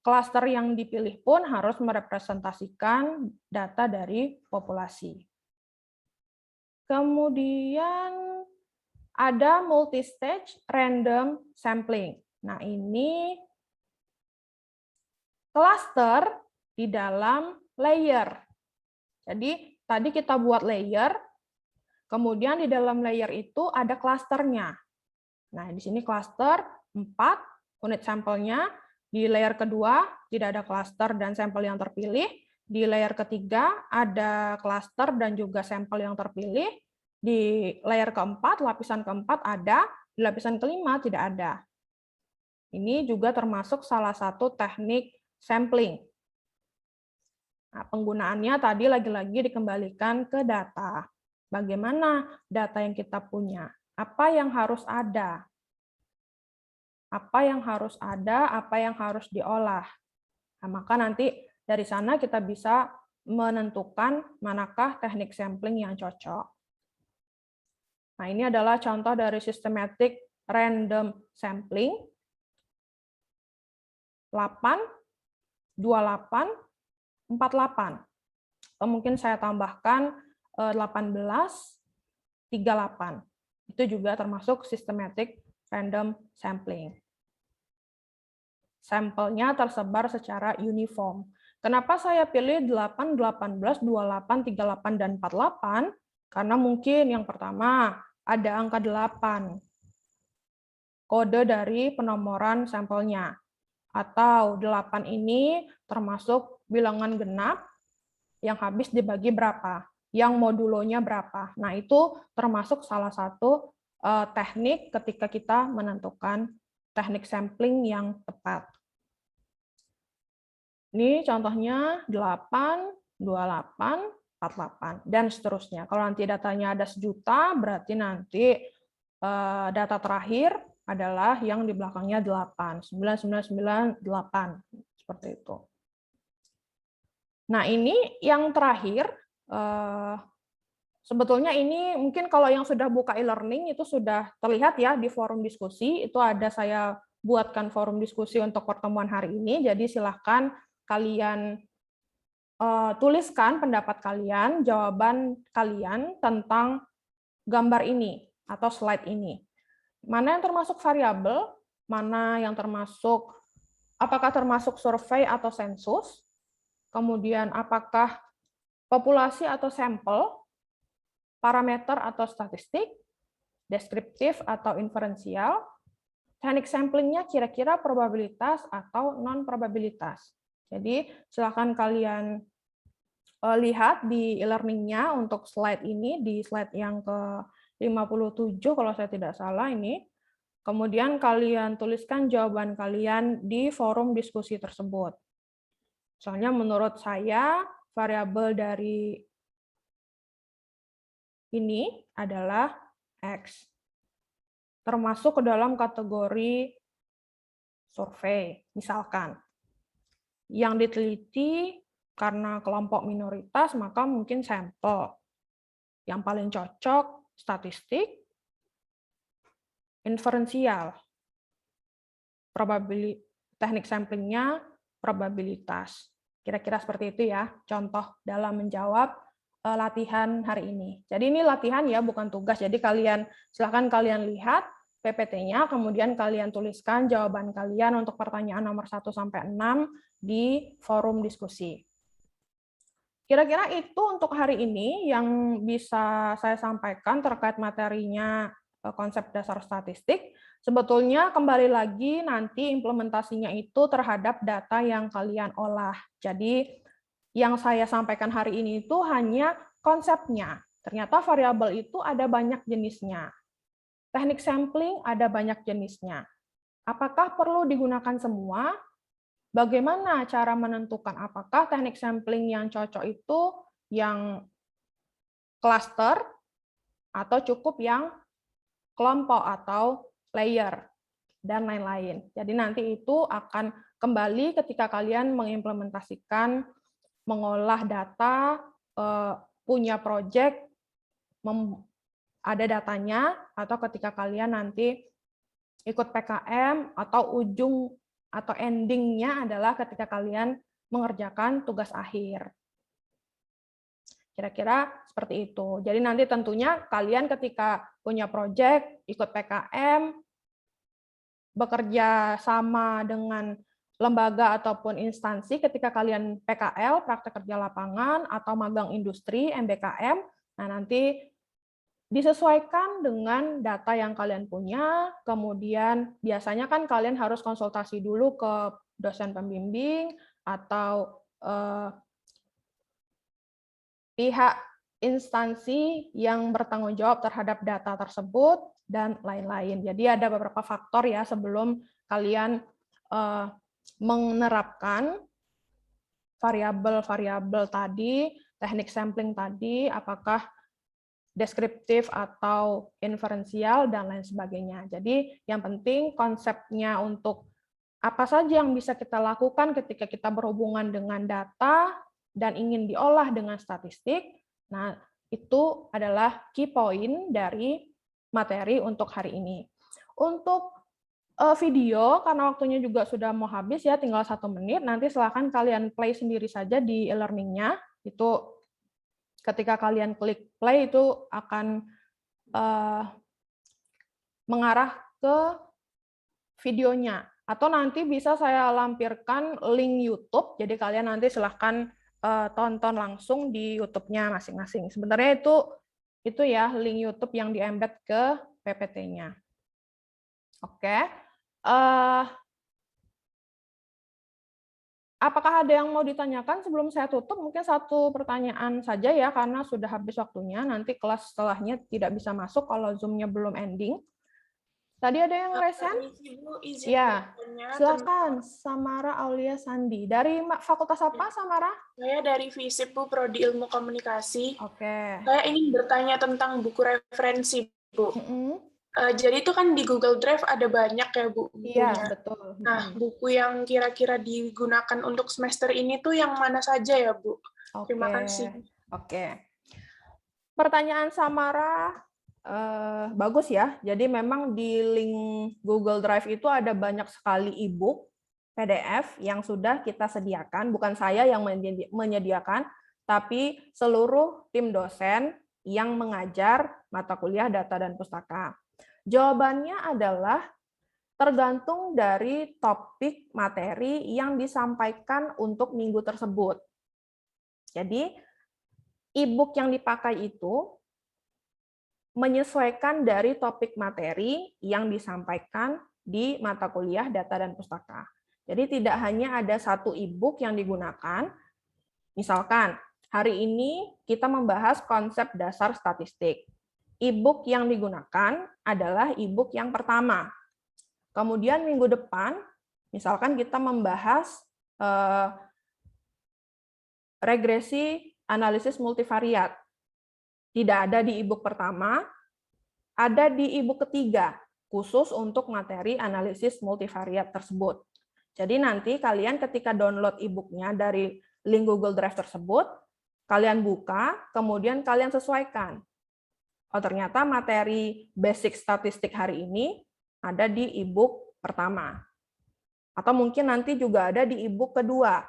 klaster yang dipilih pun harus merepresentasikan data dari populasi. Kemudian ada multi-stage random sampling. Nah, ini klaster di dalam layer. Jadi tadi kita buat layer, kemudian di dalam layer itu ada klasternya. Nah, di sini klaster 4 unit sampelnya. Di layer kedua tidak ada klaster dan sampel yang terpilih. Di layer ketiga ada klaster dan juga sampel yang terpilih. Di layer keempat, lapisan keempat ada. Di lapisan kelima tidak ada. Ini juga termasuk salah satu teknik sampling. Nah, penggunaannya tadi lagi-lagi dikembalikan ke data. Bagaimana data yang kita punya? Apa yang harus ada? Apa yang harus ada, apa yang harus diolah. Nah, maka nanti dari sana kita bisa menentukan manakah teknik sampling yang cocok. Nah, ini adalah contoh dari systematic random sampling. 8, 28, 48. Atau mungkin saya tambahkan 18, 38. Itu juga termasuk systematic random sampling. Sampelnya tersebar secara uniform. Kenapa saya pilih 8, 18, 28, 38, dan 48? Karena mungkin yang pertama ada angka 8. Kode dari penomoran sampelnya. Atau 8 ini termasuk bilangan genap yang habis dibagi berapa, yang modulonya berapa. Nah, itu termasuk salah satu teknik ketika kita menentukan teknik sampling yang tepat. Ini contohnya 8, 28, 48, dan seterusnya. Kalau nanti datanya ada 1.000.000, berarti nanti data terakhir adalah yang di belakangnya 8, 9998, seperti itu. Nah, ini yang terakhir, sebetulnya ini mungkin kalau yang sudah buka e-learning itu sudah terlihat ya di forum diskusi, itu ada saya buatkan forum diskusi untuk pertemuan hari ini, jadi silahkan kalian tuliskan pendapat kalian, jawaban kalian tentang gambar ini atau slide ini. Mana yang termasuk variabel, mana yang termasuk, apakah termasuk survei atau sensus, kemudian apakah populasi atau sampel, parameter atau statistik, deskriptif atau inferensial, teknik samplingnya kira-kira probabilitas atau non-probabilitas. Jadi silakan kalian lihat di e-learning-nya untuk slide ini, di slide yang ke-57 kalau saya tidak salah ini. Kemudian kalian tuliskan jawaban kalian di forum diskusi tersebut. Soalnya menurut saya variabel dari ini adalah X. Termasuk ke dalam kategori survei, misalkan. Yang diteliti karena kelompok minoritas, maka mungkin sampel. Yang paling cocok, statistik, inferensial. Teknik samplingnya, probabilitas. Kira-kira seperti itu ya, contoh dalam menjawab latihan hari ini. Jadi ini latihan ya, bukan tugas. Jadi silakan kalian lihat PPT-nya, kemudian kalian tuliskan jawaban kalian untuk pertanyaan nomor 1 sampai 6 di forum diskusi. Kira-kira itu untuk hari ini yang bisa saya sampaikan terkait materinya konsep dasar statistik. Sebetulnya kembali lagi nanti implementasinya itu terhadap data yang kalian olah. Jadi yang saya sampaikan hari ini itu hanya konsepnya. Ternyata variabel itu ada banyak jenisnya. Teknik sampling ada banyak jenisnya. Apakah perlu digunakan semua? Bagaimana cara menentukan apakah teknik sampling yang cocok itu yang cluster atau cukup yang kelompok atau layer dan lain-lain. Jadi nanti itu akan kembali ketika kalian mengimplementasikan, mengolah data, punya project, ada datanya, atau ketika kalian nanti ikut PKM, atau ujung atau endingnya adalah ketika kalian mengerjakan tugas akhir. Kira-kira seperti itu. Jadi nanti tentunya kalian ketika punya project, ikut PKM, bekerja sama dengan lembaga ataupun instansi ketika kalian PKL, praktek kerja lapangan, atau magang industri, MBKM, nah nanti disesuaikan dengan data yang kalian punya, kemudian biasanya kan kalian harus konsultasi dulu ke dosen pembimbing atau pihak instansi yang bertanggung jawab terhadap data tersebut, dan lain-lain. Jadi ada beberapa faktor ya sebelum kalian menerapkan variabel-variabel tadi, teknik sampling tadi, apakah deskriptif atau inferensial, dan lain sebagainya. Jadi yang penting konsepnya untuk apa saja yang bisa kita lakukan ketika kita berhubungan dengan data dan ingin diolah dengan statistik, nah itu adalah key point dari materi untuk hari ini. Untuk video, karena waktunya juga sudah mau habis ya, tinggal 1 menit, nanti silahkan kalian play sendiri saja di e-learning-nya. Itu ketika kalian klik play itu akan mengarah ke videonya. Atau nanti bisa saya lampirkan link YouTube, jadi kalian nanti silahkan tonton langsung di YouTube-nya masing-masing. Sebenarnya itu ya link YouTube yang di-embed ke PPT-nya. Oke. Apakah ada yang mau ditanyakan sebelum saya tutup? Mungkin 1 pertanyaan saja ya, karena sudah habis waktunya. Nanti kelas setelahnya tidak bisa masuk kalau Zoom-nya belum ending. Tadi ada yang resen? Ya, silakan. Samara Aulia Sandi. Dari fakultas apa, Samara? Saya dari FISIP, Bu, Prodi Ilmu Komunikasi. Oke. Saya ingin bertanya tentang buku referensi, Bu. Jadi itu kan di Google Drive ada banyak ya, Bu, bukunya. Iya, betul. Nah, buku yang kira-kira digunakan untuk semester ini tuh yang mana saja ya, Bu? Terima kasih. Oke. Pertanyaan Samara bagus ya. Jadi memang di link Google Drive itu ada banyak sekali e-book PDF yang sudah kita sediakan. Bukan saya yang menyediakan, tapi seluruh tim dosen yang mengajar mata kuliah data dan pustaka. Jawabannya adalah tergantung dari topik materi yang disampaikan untuk minggu tersebut. Jadi, e-book yang dipakai itu menyesuaikan dari topik materi yang disampaikan di mata kuliah data dan pustaka. Jadi tidak hanya ada 1 e-book yang digunakan. Misalkan, hari ini kita membahas konsep dasar statistik. E-book yang digunakan adalah e-book yang pertama. Kemudian minggu depan, misalkan kita membahas regresi analisis multivariat. Tidak ada di e-book pertama, ada di e-book ketiga, khusus untuk materi analisis multivariat tersebut. Jadi nanti kalian ketika download e-booknya dari link Google Drive tersebut, kalian buka, kemudian kalian sesuaikan. Oh, ternyata materi basic statistik hari ini ada di e-book pertama. Atau mungkin nanti juga ada di e-book kedua.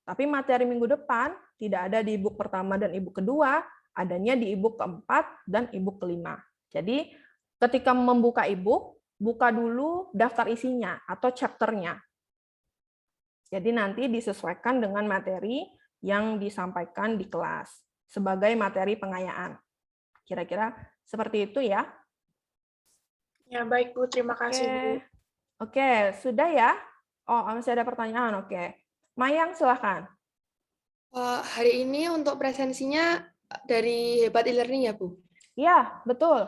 Tapi materi minggu depan tidak ada di e-book pertama dan e-book kedua, adanya di e-book keempat dan e-book kelima. Jadi ketika membuka e-book, buka dulu daftar isinya atau chapternya. Jadi nanti disesuaikan dengan materi yang disampaikan di kelas sebagai materi pengayaan. Kira-kira seperti itu ya. Ya, baik, Bu. Terima kasih, Bu. Oke, sudah ya? Oh, masih ada pertanyaan. Oke. Mayang, silahkan. Hari ini untuk presensinya dari Hebat e-learning ya, Bu? Iya, betul.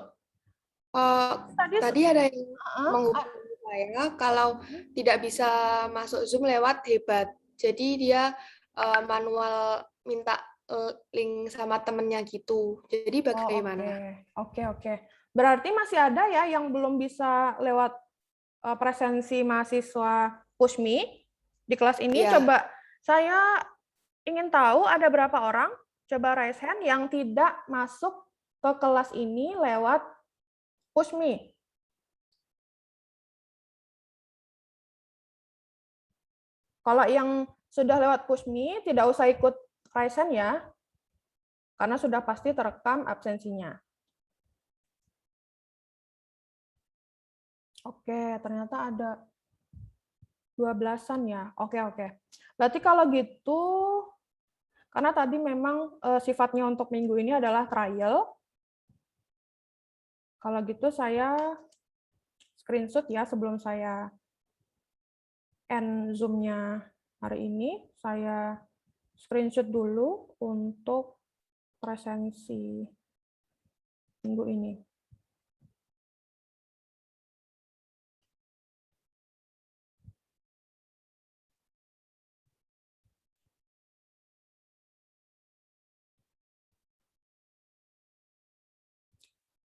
Tadi ada yang menghubungi saya kalau tidak bisa masuk Zoom lewat Hebat. Jadi dia manual minta link sama temennya gitu. Jadi bagaimana? Oke. Berarti masih ada ya yang belum bisa lewat presensi mahasiswa PUSMI di kelas ini. Iya. Coba saya ingin tahu ada berapa orang, coba raise hand yang tidak masuk ke kelas ini lewat PUSMI. Kalau yang sudah lewat PUSMI, tidak usah ikut raise hand ya, karena sudah pasti terekam absensinya. Oke, ternyata ada 12-an ya. Oke. Berarti kalau gitu, karena tadi memang sifatnya untuk minggu ini adalah trial. Kalau gitu saya screenshot ya sebelum saya end Zoom-nya hari ini. Saya screenshot dulu untuk presensi minggu ini.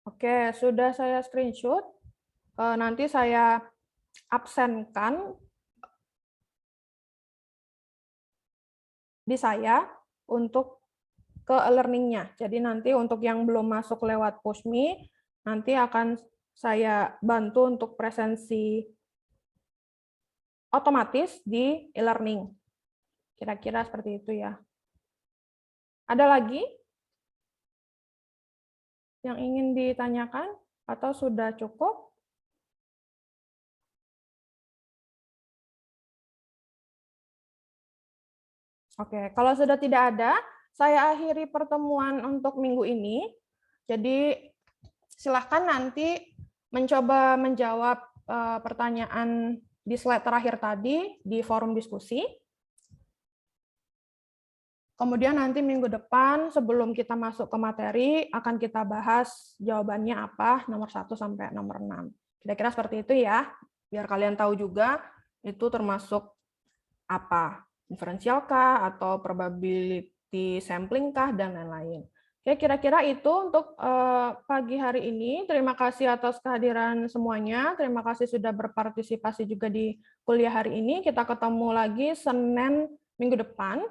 Oke, sudah saya screenshot. Nanti saya absenkan di saya untuk ke e-learning-nya. Jadi nanti untuk yang belum masuk lewat PUSMI, nanti akan saya bantu untuk presensi otomatis di e-learning. Kira-kira seperti itu ya. Ada lagi yang ingin ditanyakan atau sudah cukup? Oke, kalau sudah tidak ada, saya akhiri pertemuan untuk minggu ini. Jadi silahkan nanti mencoba menjawab pertanyaan di slide terakhir tadi di forum diskusi. Kemudian nanti minggu depan sebelum kita masuk ke materi akan kita bahas jawabannya apa nomor 1 sampai nomor 6. Kira-kira seperti itu ya, biar kalian tahu juga itu termasuk apa, diferensial kah atau probability sampling kah dan lain-lain. Oke, kira-kira itu untuk pagi hari ini. Terima kasih atas kehadiran semuanya. Terima kasih sudah berpartisipasi juga di kuliah hari ini. Kita ketemu lagi Senin minggu depan.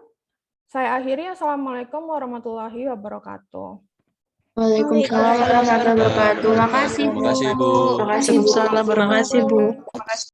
Saya akhiri. Assalamualaikum warahmatullahi wabarakatuh. Waalaikumsalam warahmatullahi wabarakatuh. Terima kasih, Bu. Terima kasih, Bu. Waalaikumsalam warahmatullahi wabarakatuh.